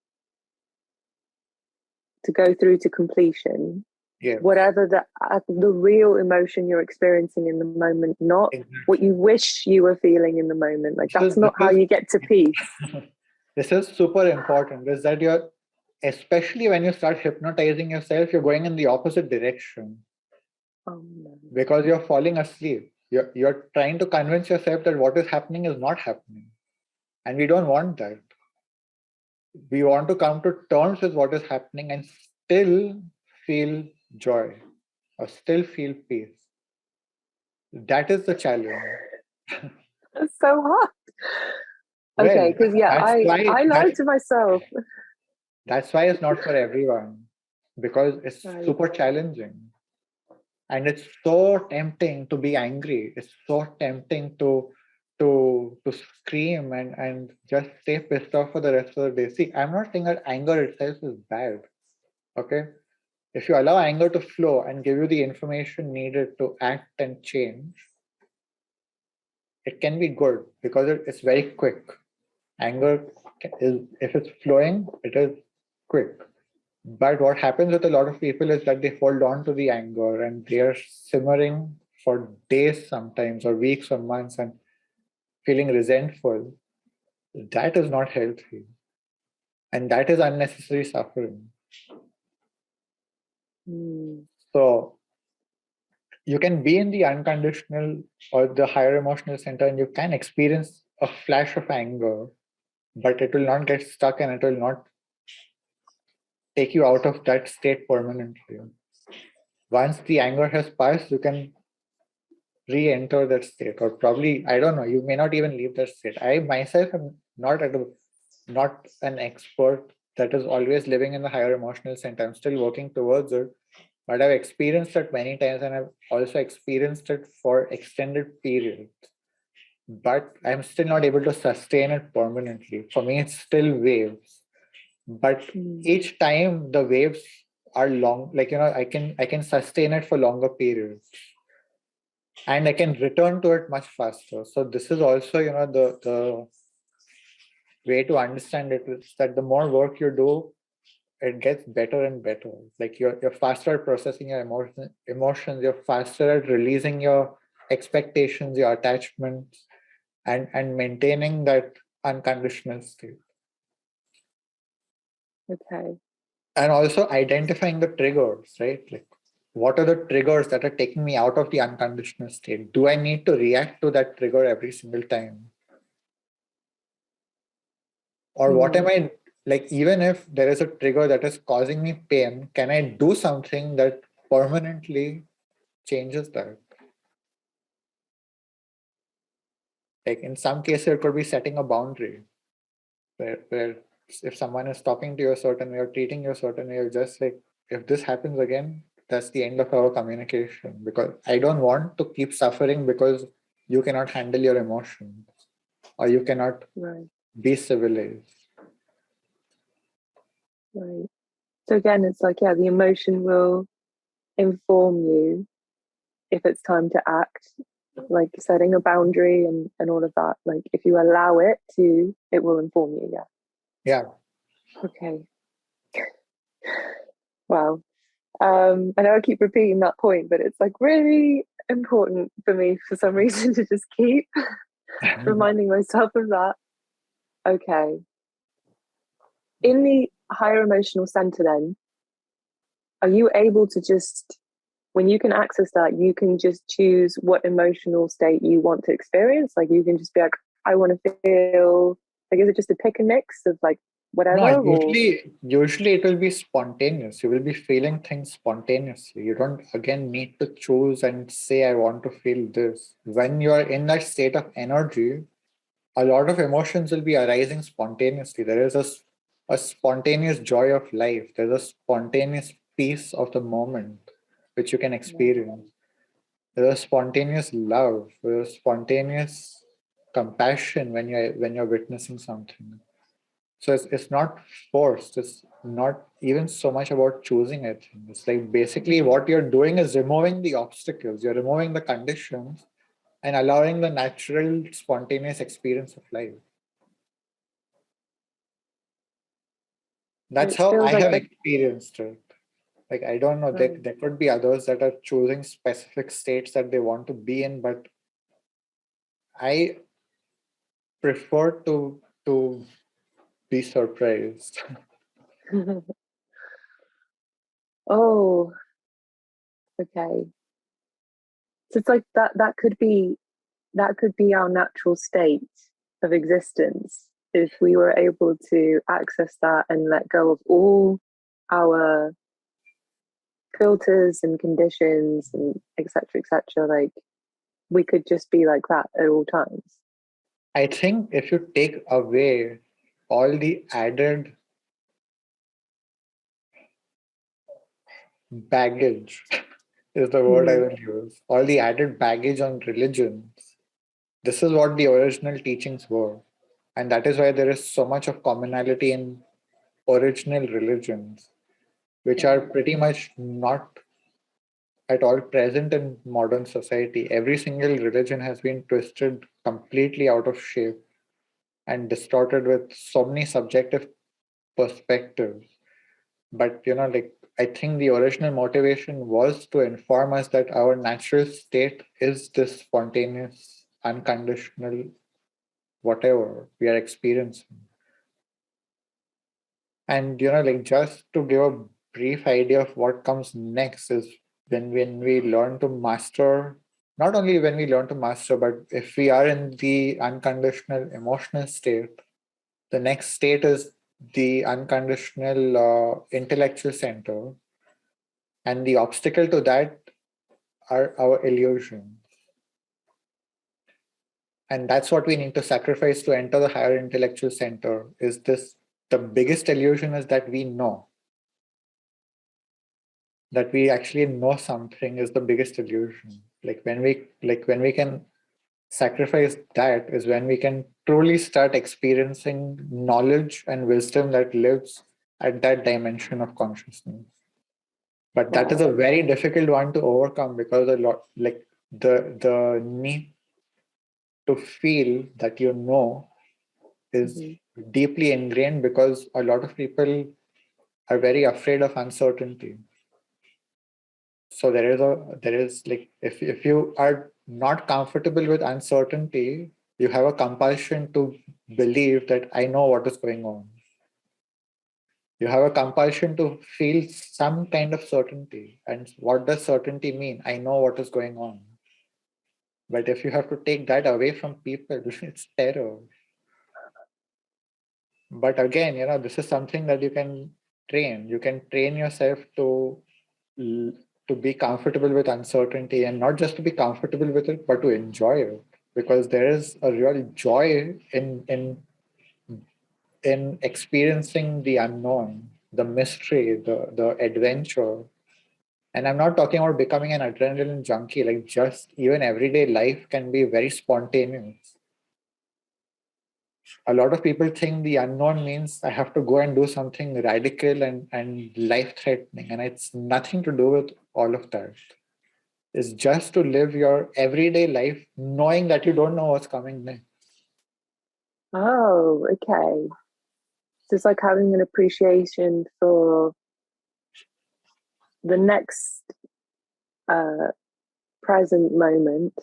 Speaker 2: go through to completion.
Speaker 1: Yes.
Speaker 2: Whatever the real emotion you're experiencing in the moment, not what
Speaker 1: Exactly.
Speaker 2: you wish you were feeling in the moment. Like
Speaker 1: This
Speaker 2: that's
Speaker 1: is, this
Speaker 2: not how
Speaker 1: is
Speaker 2: you get to peace.
Speaker 1: this is super important, is that you're, especially when you start hypnotizing yourself, you're going in the opposite direction
Speaker 2: Oh no.
Speaker 1: because you're falling asleep. You're trying to convince yourself that what is happening is not happening. And we don't want that. We want to come to terms with what is happening and still feel joy or still feel peace. That is the challenge.
Speaker 2: That's so hard.
Speaker 1: Well,
Speaker 2: Okay, because yeah,
Speaker 1: that's why
Speaker 2: I lie
Speaker 1: that
Speaker 2: to myself.
Speaker 1: that's why it's not for everyone, because it's
Speaker 2: Right.
Speaker 1: super challenging. And it's so tempting to be angry. It's so tempting to scream and just stay pissed off for the rest of the day. See, I'm not saying that anger itself is bad. Okay. If you allow anger to flow and give you the information needed to act and change, it can be good because it's very quick. Anger is, if it's flowing, it is quick. But what happens with a lot of people is that they hold on to the anger and they are simmering for days sometimes, or weeks or months, and feeling resentful. That is not healthy. And that is unnecessary suffering.
Speaker 2: Mm.
Speaker 1: So you can be in the unconditional or the higher emotional center and you can experience a flash of anger, but it will not get stuck and it will not take you out of that state permanently. Once the anger has passed, you can re-enter that state, or probably, I don't know, you may not even leave that state. I myself am not an expert that is always living in the higher emotional center. I'm still working towards it, but I've experienced it many times and I've also experienced it for extended periods, but I'm still not able to sustain it permanently. For me, it's still waves, but
Speaker 2: Mm.
Speaker 1: each time the waves are long, like, I can sustain it for longer periods and I can return to it much faster. So this is also, the way to understand it is that the more work you do, it gets better and better. Like you're faster at processing your emotions, you're faster at releasing your expectations, your attachments, and maintaining that unconditional state.
Speaker 2: Okay.
Speaker 1: And also identifying the triggers, right? Like, what are the triggers that are taking me out of the unconditional state? Do I need to react to that trigger every single time? Or what am
Speaker 2: Mm,
Speaker 1: I, like, even if there is a trigger that is causing me pain, can I do something that permanently changes that? Like, in some cases, it could be setting a boundary where if someone is talking to you a certain way or treating you a certain way, you're just like, if this happens again, that's the end of our communication, because I don't want to keep suffering because you cannot handle your emotions or you cannot
Speaker 2: right.
Speaker 1: be civilized.
Speaker 2: Right. So again, it's like, yeah, the emotion will inform you if it's time to act, like setting a boundary and all of that. Like if you allow it to, it will inform you. Yeah.
Speaker 1: Yeah.
Speaker 2: Okay. Wow. I know I keep repeating that point, but it's like really important for me for some reason to just keep reminding myself of that. Okay. In the higher emotional center, then, are you able to just, when you can access that, you can just choose what emotional state you want to experience? Like you can just be like, I want to feel, like, is it just a pick and mix of like
Speaker 1: No,
Speaker 2: whatever? Or,
Speaker 1: usually it will be spontaneous. You will be feeling things spontaneously. You don't again need to choose and say, I want to feel this. When you are in that state of energy, a lot of emotions will be arising spontaneously. There is a spontaneous joy of life. There's a spontaneous peace of the moment which you can
Speaker 2: yeah,
Speaker 1: experience. There's a spontaneous love. There's a spontaneous compassion when you're witnessing something. So it's not forced. It's not even so much about choosing it. It's like basically
Speaker 2: mm,
Speaker 1: what you're doing is removing the obstacles. You're removing the conditions and allowing the natural, spontaneous experience of life. That's
Speaker 2: it
Speaker 1: how
Speaker 2: feels
Speaker 1: I
Speaker 2: like
Speaker 1: have
Speaker 2: that,
Speaker 1: experienced it. Like, I don't know,
Speaker 2: right.
Speaker 1: there could be others that are choosing specific states that they want to be in, but I prefer to be surprised.
Speaker 2: Oh, okay. So it's like that could be our natural state of existence if we were able to access that and let go of all our filters and conditions and etc. Like we could just be like that at all times.
Speaker 1: I think if you take away all the added baggage, is the word I
Speaker 2: Mm-hmm.
Speaker 1: will use, all the added baggage on religions, this is what the original teachings were. And that is why there is so much of commonality in original religions, which are
Speaker 2: Right.
Speaker 1: pretty much not at all present in modern society. Every single religion has been twisted completely out of shape and distorted with so many subjective perspectives. But like, I think the original motivation was to inform us that our natural state is this spontaneous, unconditional, whatever we are experiencing. And like, just to give a brief idea of what comes next is when we learn to master, not only when we learn to master, but if we are in the unconditional emotional state, the next state is the unconditional intellectual center. And the obstacle to that are our illusions. And that's what we need to sacrifice to enter the higher intellectual center. Is this the biggest illusion is that we know that we actually know something is the biggest illusion. Like when we can sacrifice that is when we can truly start experiencing knowledge and wisdom that lives at that dimension of consciousness. But that is
Speaker 2: Wow.
Speaker 1: a very difficult one to overcome, because a lot, like, the need to feel that is
Speaker 2: Mm-hmm.
Speaker 1: deeply ingrained, because a lot of people are very afraid of uncertainty. So there is like, if you are not comfortable with uncertainty, you have a compulsion to believe that I know what is going on. You have a compulsion to feel some kind of certainty. And what does certainty mean? I know what is going on. But if you have to take that away from people, it's terror. But again, this is something that you can train. You can train yourself to be comfortable with uncertainty, and not just to be comfortable with it, but to enjoy it. Because there is a real joy in experiencing the unknown, the mystery, the adventure. And I'm not talking about becoming an adrenaline junkie, like just even everyday life can be very spontaneous. A lot of people think the unknown means I have to go and do something radical and life threatening. And it's nothing to do with all of that. It's just to live your everyday life knowing that you don't know what's coming next.
Speaker 2: Oh, okay. So it's like having an appreciation for the next present moment.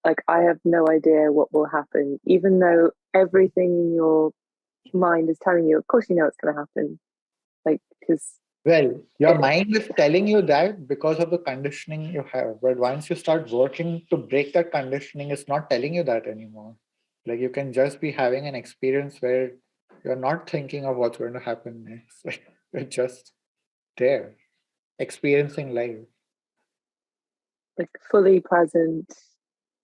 Speaker 2: Like, I have no idea what will happen, even though everything in your mind is telling you, of course, you know it's going to happen. Like, because
Speaker 1: Well, your mind is telling you that because of the conditioning you have. But once you start working to break that conditioning, it's not telling you that anymore. Like you can just be having an experience where you're not thinking of what's going to happen next. Like you're just there, experiencing life.
Speaker 2: like fully present,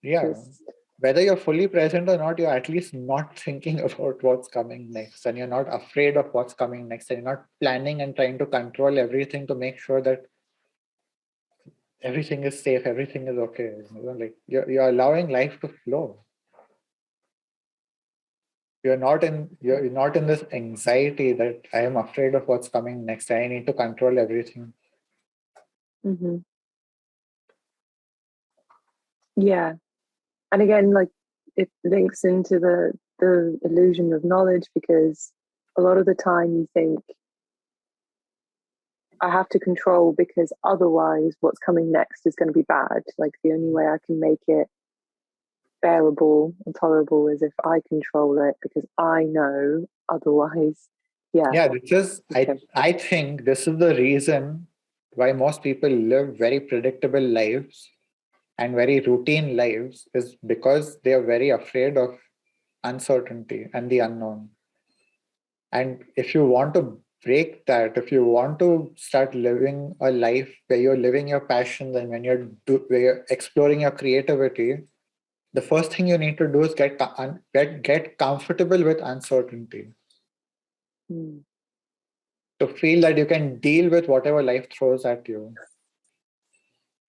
Speaker 1: Yeah.
Speaker 2: just
Speaker 1: Whether you're fully present or not, you're at least not thinking about what's coming next, and you're not afraid of what's coming next, and you're not planning and trying to control everything to make sure that everything is safe, everything is okay. Like you're allowing life to flow. You're not in this anxiety that I am afraid of what's coming next. I need to control everything.
Speaker 2: mm-hmm. Yeah. And again, like, it links into the illusion of knowledge, because a lot of the time you think, I have to control because otherwise what's coming next is going to be bad. Like, the only way I can make it bearable and tolerable is if I control it, because I know otherwise. Yeah.
Speaker 1: Yeah, this is
Speaker 2: Okay.
Speaker 1: I think this is the reason why most people live very predictable lives and very routine lives, is because they are very afraid of uncertainty and the unknown. And if you want to break that, if you want to start living a life where you're living your passions and where you're exploring your creativity, the first thing you need to do is get comfortable with uncertainty,
Speaker 2: Mm.
Speaker 1: to feel that you can deal with whatever life throws at you.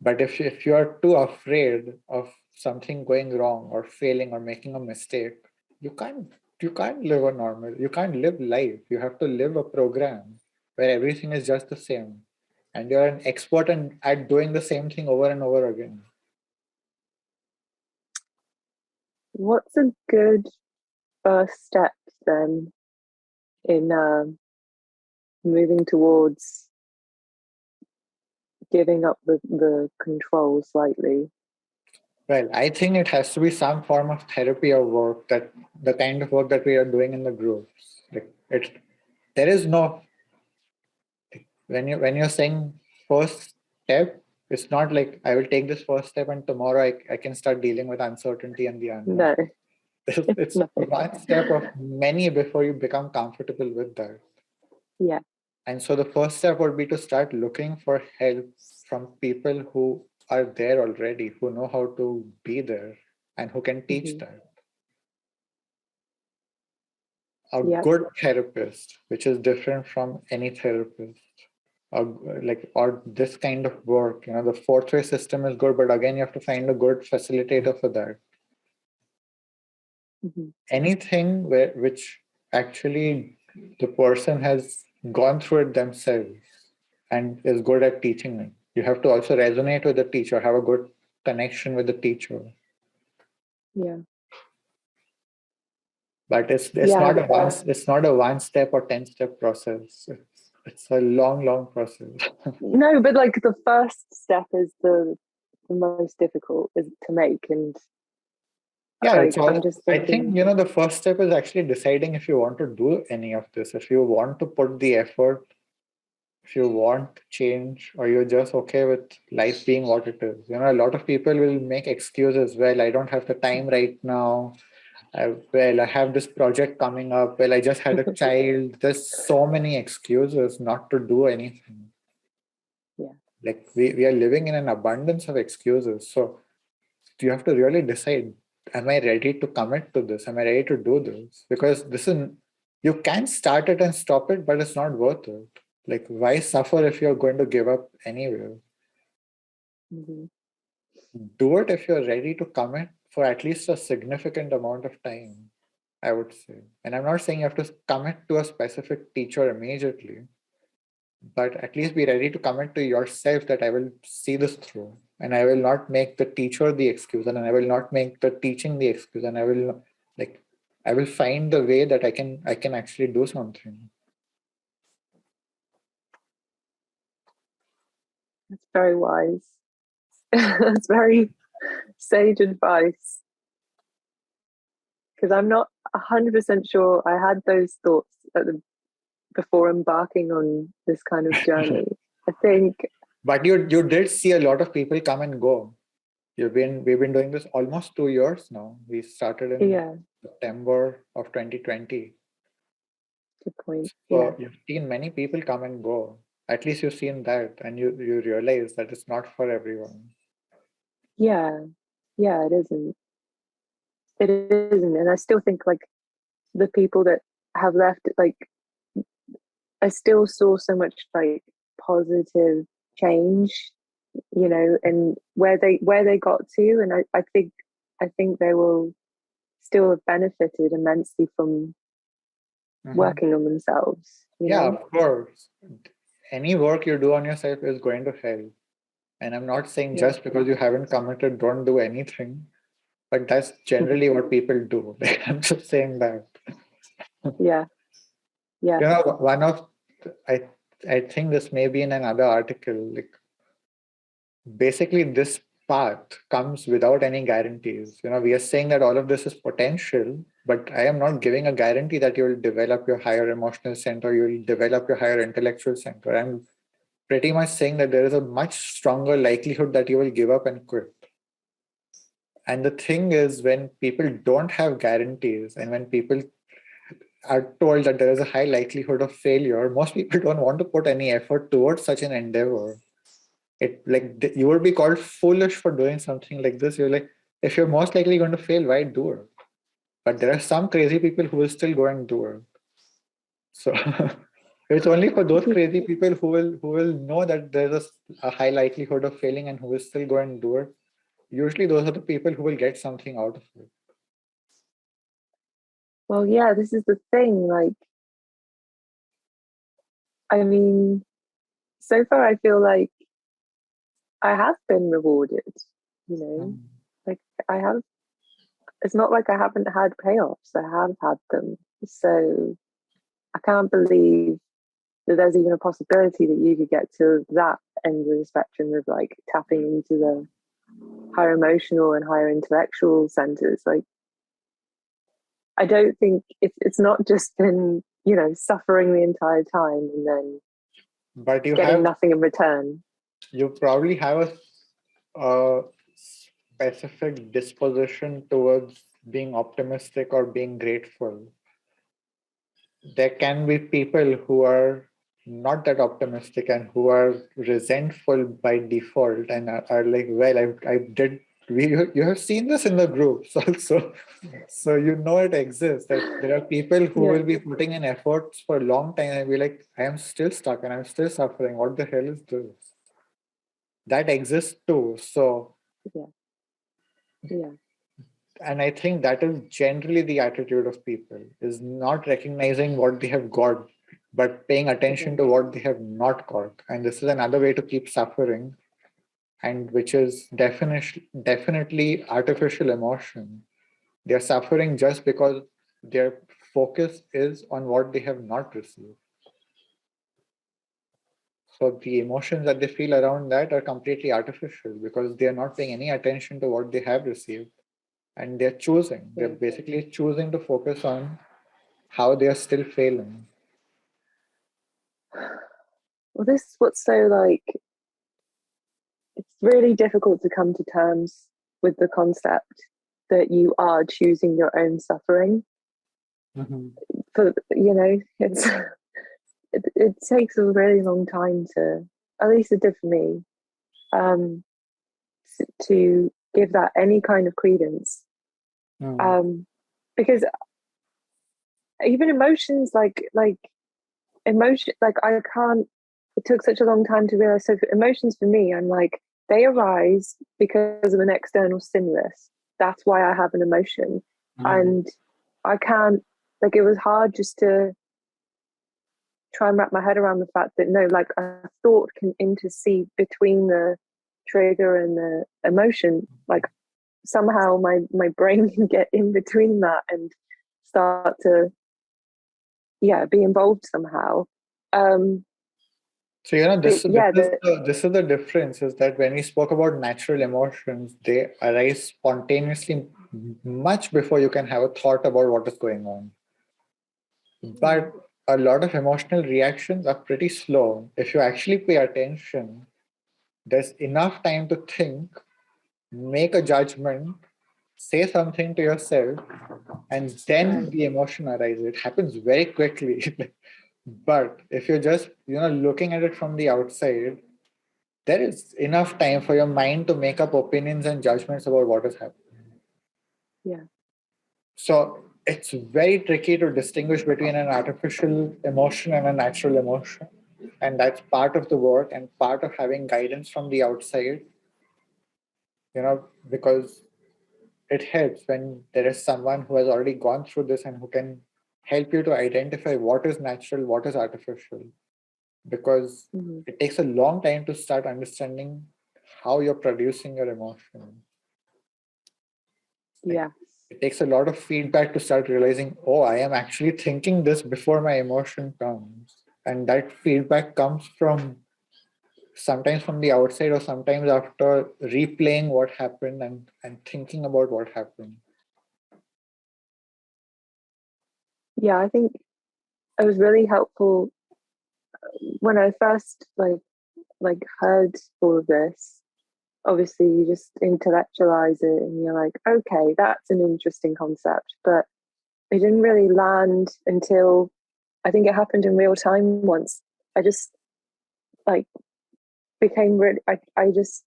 Speaker 1: But if you are too afraid of something going wrong or failing or making a mistake, you can't live a normal, you can't live life. You have to live a program where everything is just the same. And you're an expert at doing the same thing over and over again.
Speaker 2: What's a good first step then in moving towards giving up the control slightly?
Speaker 1: Well, I think it has to be some form of therapy or work, that the kind of work that we are doing in the groups. Like there is no, when you're saying first step, it's not like I will take this first step and tomorrow I can start dealing with uncertainty and the unknown.
Speaker 2: No,
Speaker 1: It's
Speaker 2: no.
Speaker 1: one step of many before you become comfortable with that.
Speaker 2: Yeah.
Speaker 1: And so the first step would be to start looking for help from people who are there already, who know how to be there and who can teach
Speaker 2: Mm-hmm.
Speaker 1: that. A
Speaker 2: Yeah.
Speaker 1: good therapist, which is different from any therapist. Or this kind of work, the fourth way system is good, but again, you have to find a good facilitator for that.
Speaker 2: Mm-hmm.
Speaker 1: Anything which actually the person has gone through it themselves and is good at teaching it. You have to also resonate with the teacher, have a good connection with the teacher.
Speaker 2: Yeah.
Speaker 1: But it's
Speaker 2: Yeah.
Speaker 1: not a one step or 10-step process. It's a long process.
Speaker 2: No, but like, the first step is the most difficult, is to make. And
Speaker 1: Yeah,
Speaker 2: Like
Speaker 1: it's all.
Speaker 2: I'm just
Speaker 1: I think,
Speaker 2: thinking,
Speaker 1: the first step is actually deciding if you want to do any of this, if you want to put the effort, if you want change, or you're just okay with life being what it is. A lot of people will make excuses. Well, I don't have the time right now. I have this project coming up. Well, I just had a child. There's so many excuses not to do anything.
Speaker 2: yeah,
Speaker 1: Like we are living in an abundance of excuses. So you have to really decide, am I ready to commit to this? Am I ready to do this? Because you can start it and stop it, but it's not worth it. Like, why suffer if you're going to give up anywhere?
Speaker 2: hmm
Speaker 1: Do it if you're ready to commit for at least a significant amount of time, I would say. And I'm not saying you have to commit to a specific teacher immediately, but at least be ready to commit to yourself that I will see this through, and I will not make the teacher the excuse, and I will not make the teaching the excuse, and like I will find the way that I can actually do something.
Speaker 2: that's very wise. That's very sage advice. Because I'm not 100% sure I had those thoughts before embarking on this kind of journey. I think,
Speaker 1: But you did see a lot of people come and go. We've been doing this almost 2 years now. We started in
Speaker 2: yeah,
Speaker 1: September of 2020.
Speaker 2: good point. Yeah,
Speaker 1: So you've seen many people come and go. At least you've seen that, and you realize that it's not for everyone.
Speaker 2: yeah, yeah, it isn't. It isn't. And I still think like the people that have left, like, I still saw so much like positive change, and where they got to. And I think they will still have benefited immensely from
Speaker 1: Mhm.
Speaker 2: working on themselves,
Speaker 1: Yeah, of course. Any work you do on yourself is going to help. And I'm not saying
Speaker 2: Yeah.
Speaker 1: just because you haven't committed, don't do anything. But that's generally what people do. Like, I'm just saying that.
Speaker 2: Yeah. Yeah.
Speaker 1: One of I I think this may be in another article. Like, basically, this path comes without any guarantees. We are saying that all of this is potential, but I am not giving a guarantee that you will develop your higher emotional center, you will develop your higher intellectual center. I'm pretty much saying that there is a much stronger likelihood that you will give up and quit. And the thing is, when people don't have guarantees and when people are told that there is a high likelihood of failure, most people don't want to put any effort towards such an endeavor. You would be called foolish for doing something like this. You're like, if you're most likely going to fail, why do it? But there are some crazy people who will still go and do it. So it's only for those crazy people who will know that there's a high likelihood of failing and who will still go and do it. Usually those are the people who will get something out of it.
Speaker 2: Well, yeah, this is the thing. Like, I mean, so far I feel like I have been rewarded, you know,
Speaker 1: Mm.
Speaker 2: like I have, it's not like I haven't had payoffs. I have had them. So I can't believe that there's even a possibility that you could get to that end of the spectrum of like tapping into the higher emotional and higher intellectual centers. Like, I don't think it's not just been, suffering the entire time and then
Speaker 1: But
Speaker 2: getting nothing in return.
Speaker 1: you probably have a specific disposition towards being optimistic or being grateful. There can be people who are not that optimistic and who are resentful by default and are like, well, I did. You have seen this in the groups also, so it exists that there are people who
Speaker 2: Yeah,
Speaker 1: will be putting in efforts for a long time and be like, I am still stuck and I'm still suffering. What the hell is this? That exists too. So,
Speaker 2: yeah, yeah,
Speaker 1: and I think that is generally the attitude of people, is not recognizing what they have got, but paying attention
Speaker 2: yeah.
Speaker 1: to what they have not got. And this is another way to keep suffering, and which is definitely artificial emotion. They're suffering just because their focus is on what they have not received. So the emotions that they feel around that are completely artificial because they are not paying any attention to what they have received. and they're choosing. They're
Speaker 2: Yeah.
Speaker 1: basically choosing to focus on how they are still failing.
Speaker 2: Well, this is what's so like, it's really difficult to come to terms with the concept that you are choosing your own suffering. For, you know, it's it takes a really long time to, at least it did for me, um, to give that any kind of credence. Because even emotions like emotion, like I can't, it took such a long time to realize. So for emotions for me, I'm like, they arise because of an external stimulus. That's why I have an emotion. And I can't, like, it was hard just to try and wrap my head around the fact that no, like a thought can intercede between the trigger and the emotion. Like somehow my brain can get in between that and start to be involved somehow.
Speaker 1: So,
Speaker 2: But
Speaker 1: this is the difference, is that when we spoke about natural emotions, they arise spontaneously much before you can have a thought about what is going on. But a lot of emotional reactions are pretty slow. If you actually pay attention, there's enough time to think, make a judgment, say something to yourself, and then the emotion arises. It happens very quickly. But if you're just looking at it from the outside, there is enough time for your mind to make up opinions and judgments about what is happening.
Speaker 2: yeah.
Speaker 1: So it's very tricky to distinguish between an artificial emotion and a natural emotion. And that's part of the work and part of having guidance from the outside, because it helps when there is someone who has already gone through this and who can help you to identify what is natural, what is artificial. Because it takes a long time to start understanding how you're producing your emotion.
Speaker 2: Yeah.
Speaker 1: It takes a lot of feedback to start realizing, oh, I am actually thinking this before my emotion comes. And that feedback comes from sometimes from the outside or sometimes after replaying what happened and thinking about what happened.
Speaker 2: Yeah, I think it was really helpful when I first like heard all of this. Obviously you just intellectualize it and you're like, okay, that's an interesting concept, but it didn't really land until I think it happened in real time once. I just like became really, I just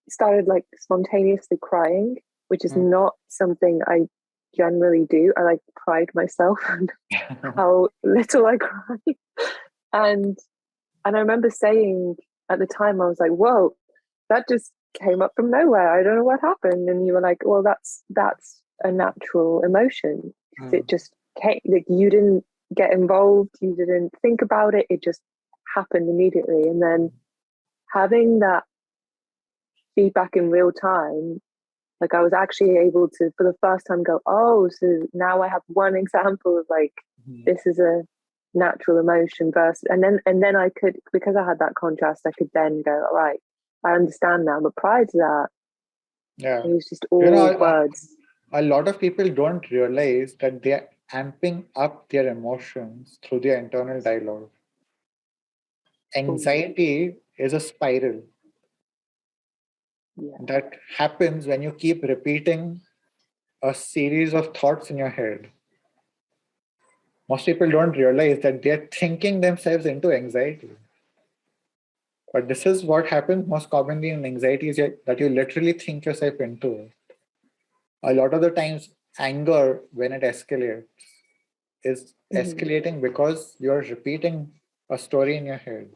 Speaker 2: started like spontaneously crying, which is not something I generally do. I like pride myself on how little I cry. And I remember saying at the time, I was like, whoa, that just came up from nowhere. I don't know what happened. And you were like, well, that's a natural emotion. It just came, like you didn't get involved, you didn't think about it, it just happened immediately. And then having that feedback in real time, like I was actually able to for the first time go, oh, so now I have one example of like this is a natural emotion versus, and then I could, because I had that contrast, I could then go, all right, I understand now. But prior to that,
Speaker 1: Yeah.
Speaker 2: it was just
Speaker 1: You
Speaker 2: all
Speaker 1: know,
Speaker 2: words.
Speaker 1: a lot of people don't realize that they're amping up their emotions through their internal dialogue.
Speaker 2: Ooh,
Speaker 1: Anxiety is a spiral
Speaker 2: yeah,
Speaker 1: that happens when you keep repeating a series of thoughts in your head. Most people don't realize that they're thinking themselves into anxiety. But this is what happens most commonly in anxiety, is that you literally think yourself into it. A lot of the times, anger, when it escalates, is escalating because you're repeating a story in your head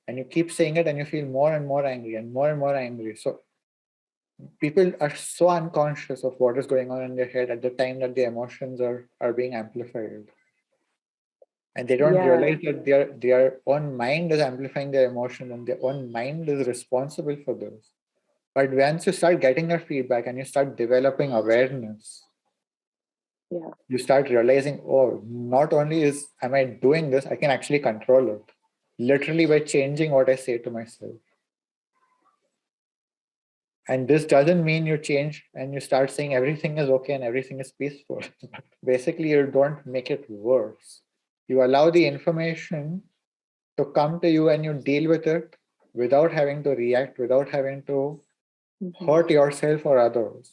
Speaker 1: and you keep saying it and you feel more and more angry and more angry. So people are so unconscious of what is going on in their head at the time that the emotions are being amplified. And they don't
Speaker 2: yeah,
Speaker 1: realize that their own mind is amplifying their emotion and their own mind is responsible for this. But once you start getting that feedback and you start developing awareness,
Speaker 2: yeah,
Speaker 1: you start realizing, oh, not only am I doing this, I can actually control it. Literally by changing what I say to myself. And this doesn't mean you change and you start saying everything is okay and everything is peaceful. Basically, you don't make it worse. You allow the information to come to you and you deal with it without having to react, without having to hurt yourself or others.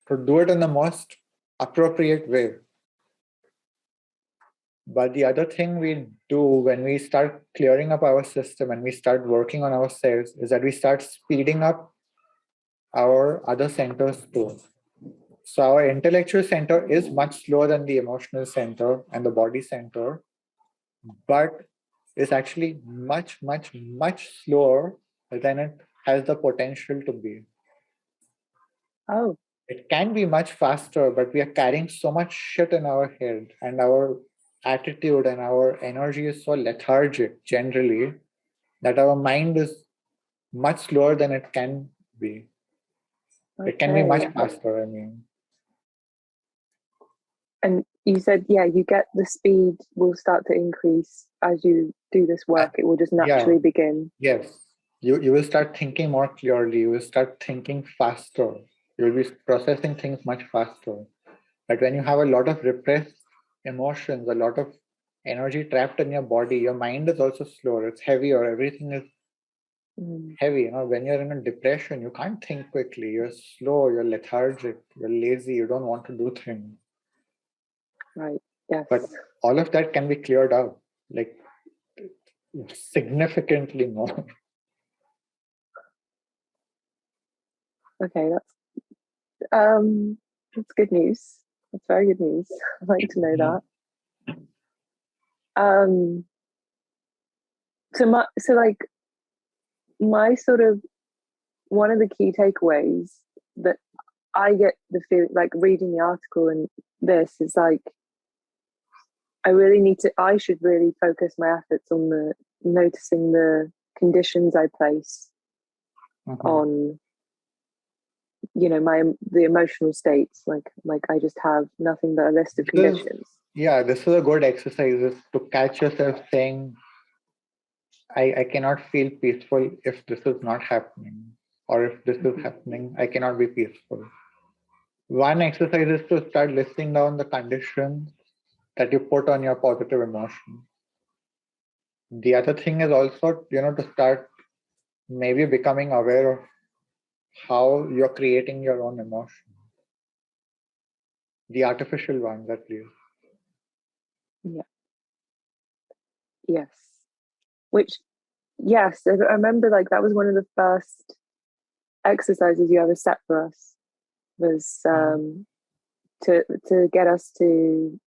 Speaker 1: To do it in the most appropriate way. But the other thing we do when we start clearing up our system and we start working on ourselves is that we start speeding up our other centers too. So our intellectual center is much slower than the emotional center and the body center, but it's actually much, much, much slower than it has the potential to be.
Speaker 2: Oh.
Speaker 1: It can be much faster, but we are carrying so much shit in our head, and our attitude and our energy is so lethargic generally that our mind is much slower than it can be.
Speaker 2: Okay.
Speaker 1: It can be much faster, I mean.
Speaker 2: And you said, yeah, you get the speed will start to increase as you do this work. It will just naturally begin.
Speaker 1: Yes. You will start thinking more clearly. You will start thinking faster. You will be processing things much faster. But when you have a lot of repressed emotions, a lot of energy trapped in your body, your mind is also slower. It's heavier. Everything is heavy. When you're in a depression, you can't think quickly. You're slow, you're lethargic, you're lazy, you don't want to do things.
Speaker 2: Right. Yes.
Speaker 1: But all of that can be cleared up, like significantly more.
Speaker 2: Okay, that's good news. That's very good news. I'd like to know that. My sort of one of the key takeaways that I get the feel like reading the article and this is like I should really focus my efforts on the noticing the conditions I place on the emotional states. Like I just have nothing but a list of conditions.
Speaker 1: This is a good exercise, is to catch yourself saying, I cannot feel peaceful if this is not happening, or if this is happening, I cannot be peaceful. One exercise is to start listing down the conditions that you put on your positive emotion. The other thing is also, to start maybe becoming aware of how you're creating your own emotion. The artificial ones, at least.
Speaker 2: Yeah. Yes. Yes, I remember like that was one of the first exercises you ever set for us was to get us to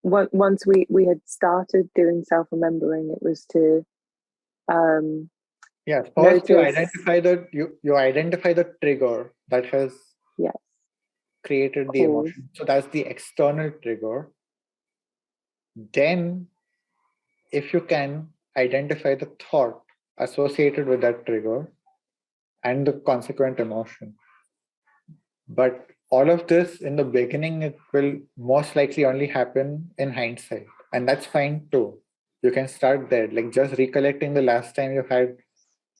Speaker 2: once we had started doing self-remembering, it was to
Speaker 1: first you identify the trigger that has created the emotion. So that's the external trigger. Then if you can identify the thought associated with that trigger and the consequent emotion. But all of this in the beginning, it will most likely only happen in hindsight. And that's fine too. You can start there, like just recollecting the last time you had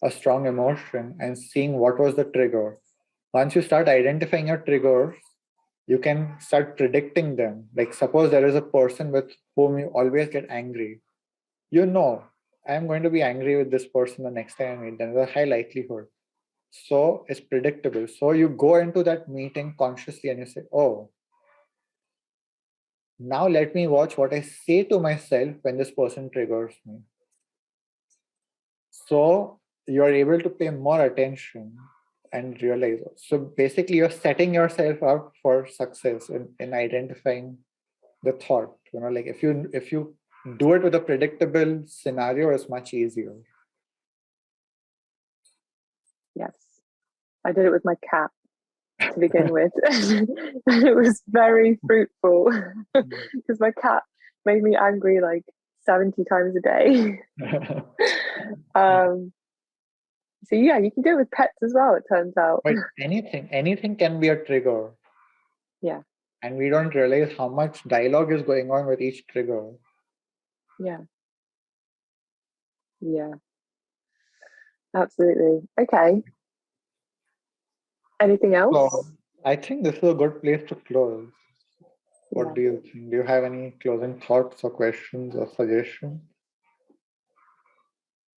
Speaker 1: a strong emotion and seeing what was the trigger. Once you start identifying your triggers, you can start predicting them. Like suppose there is a person with whom you always get angry. I'm going to be angry with this person the next time I meet them. There's a high likelihood. So it's predictable. So you go into that meeting consciously and you say, oh, now let me watch what I say to myself when this person triggers me. So you're able to pay more attention and realize. So basically you're setting yourself up for success in identifying the thought. Like if you do it with a predictable scenario, it's much easier.
Speaker 2: Yes. I did it with my cat to begin with. And it was very fruitful because my cat made me angry like 70 times a day. So yeah, you can do it with pets as well, it turns out.
Speaker 1: But anything can be a trigger.
Speaker 2: Yeah.
Speaker 1: And we don't realize how much dialogue is going on with each trigger.
Speaker 2: Yeah. Yeah. Absolutely. Okay. Anything
Speaker 1: So
Speaker 2: else?
Speaker 1: I think this is a good place to close. What
Speaker 2: Yeah.
Speaker 1: do you think? Do you have any closing thoughts or questions or suggestions?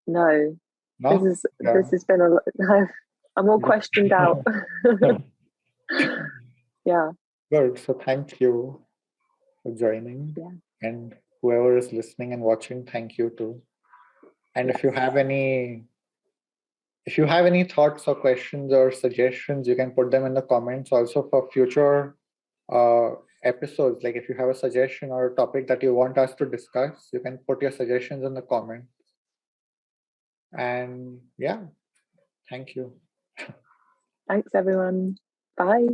Speaker 2: No.
Speaker 1: No?
Speaker 2: This has been a lot. I'm all questioned out. Yeah.
Speaker 1: Good. So thank you for joining.
Speaker 2: Yeah.
Speaker 1: And whoever is listening and watching, thank you too. And
Speaker 2: Yes.
Speaker 1: if you have any thoughts or questions or suggestions, you can put them in the comments also for future uh, episodes. Like if you have a suggestion or a topic that you want us to discuss, you can put your suggestions in the comments. And yeah, thank you.
Speaker 2: Thanks, everyone. Bye.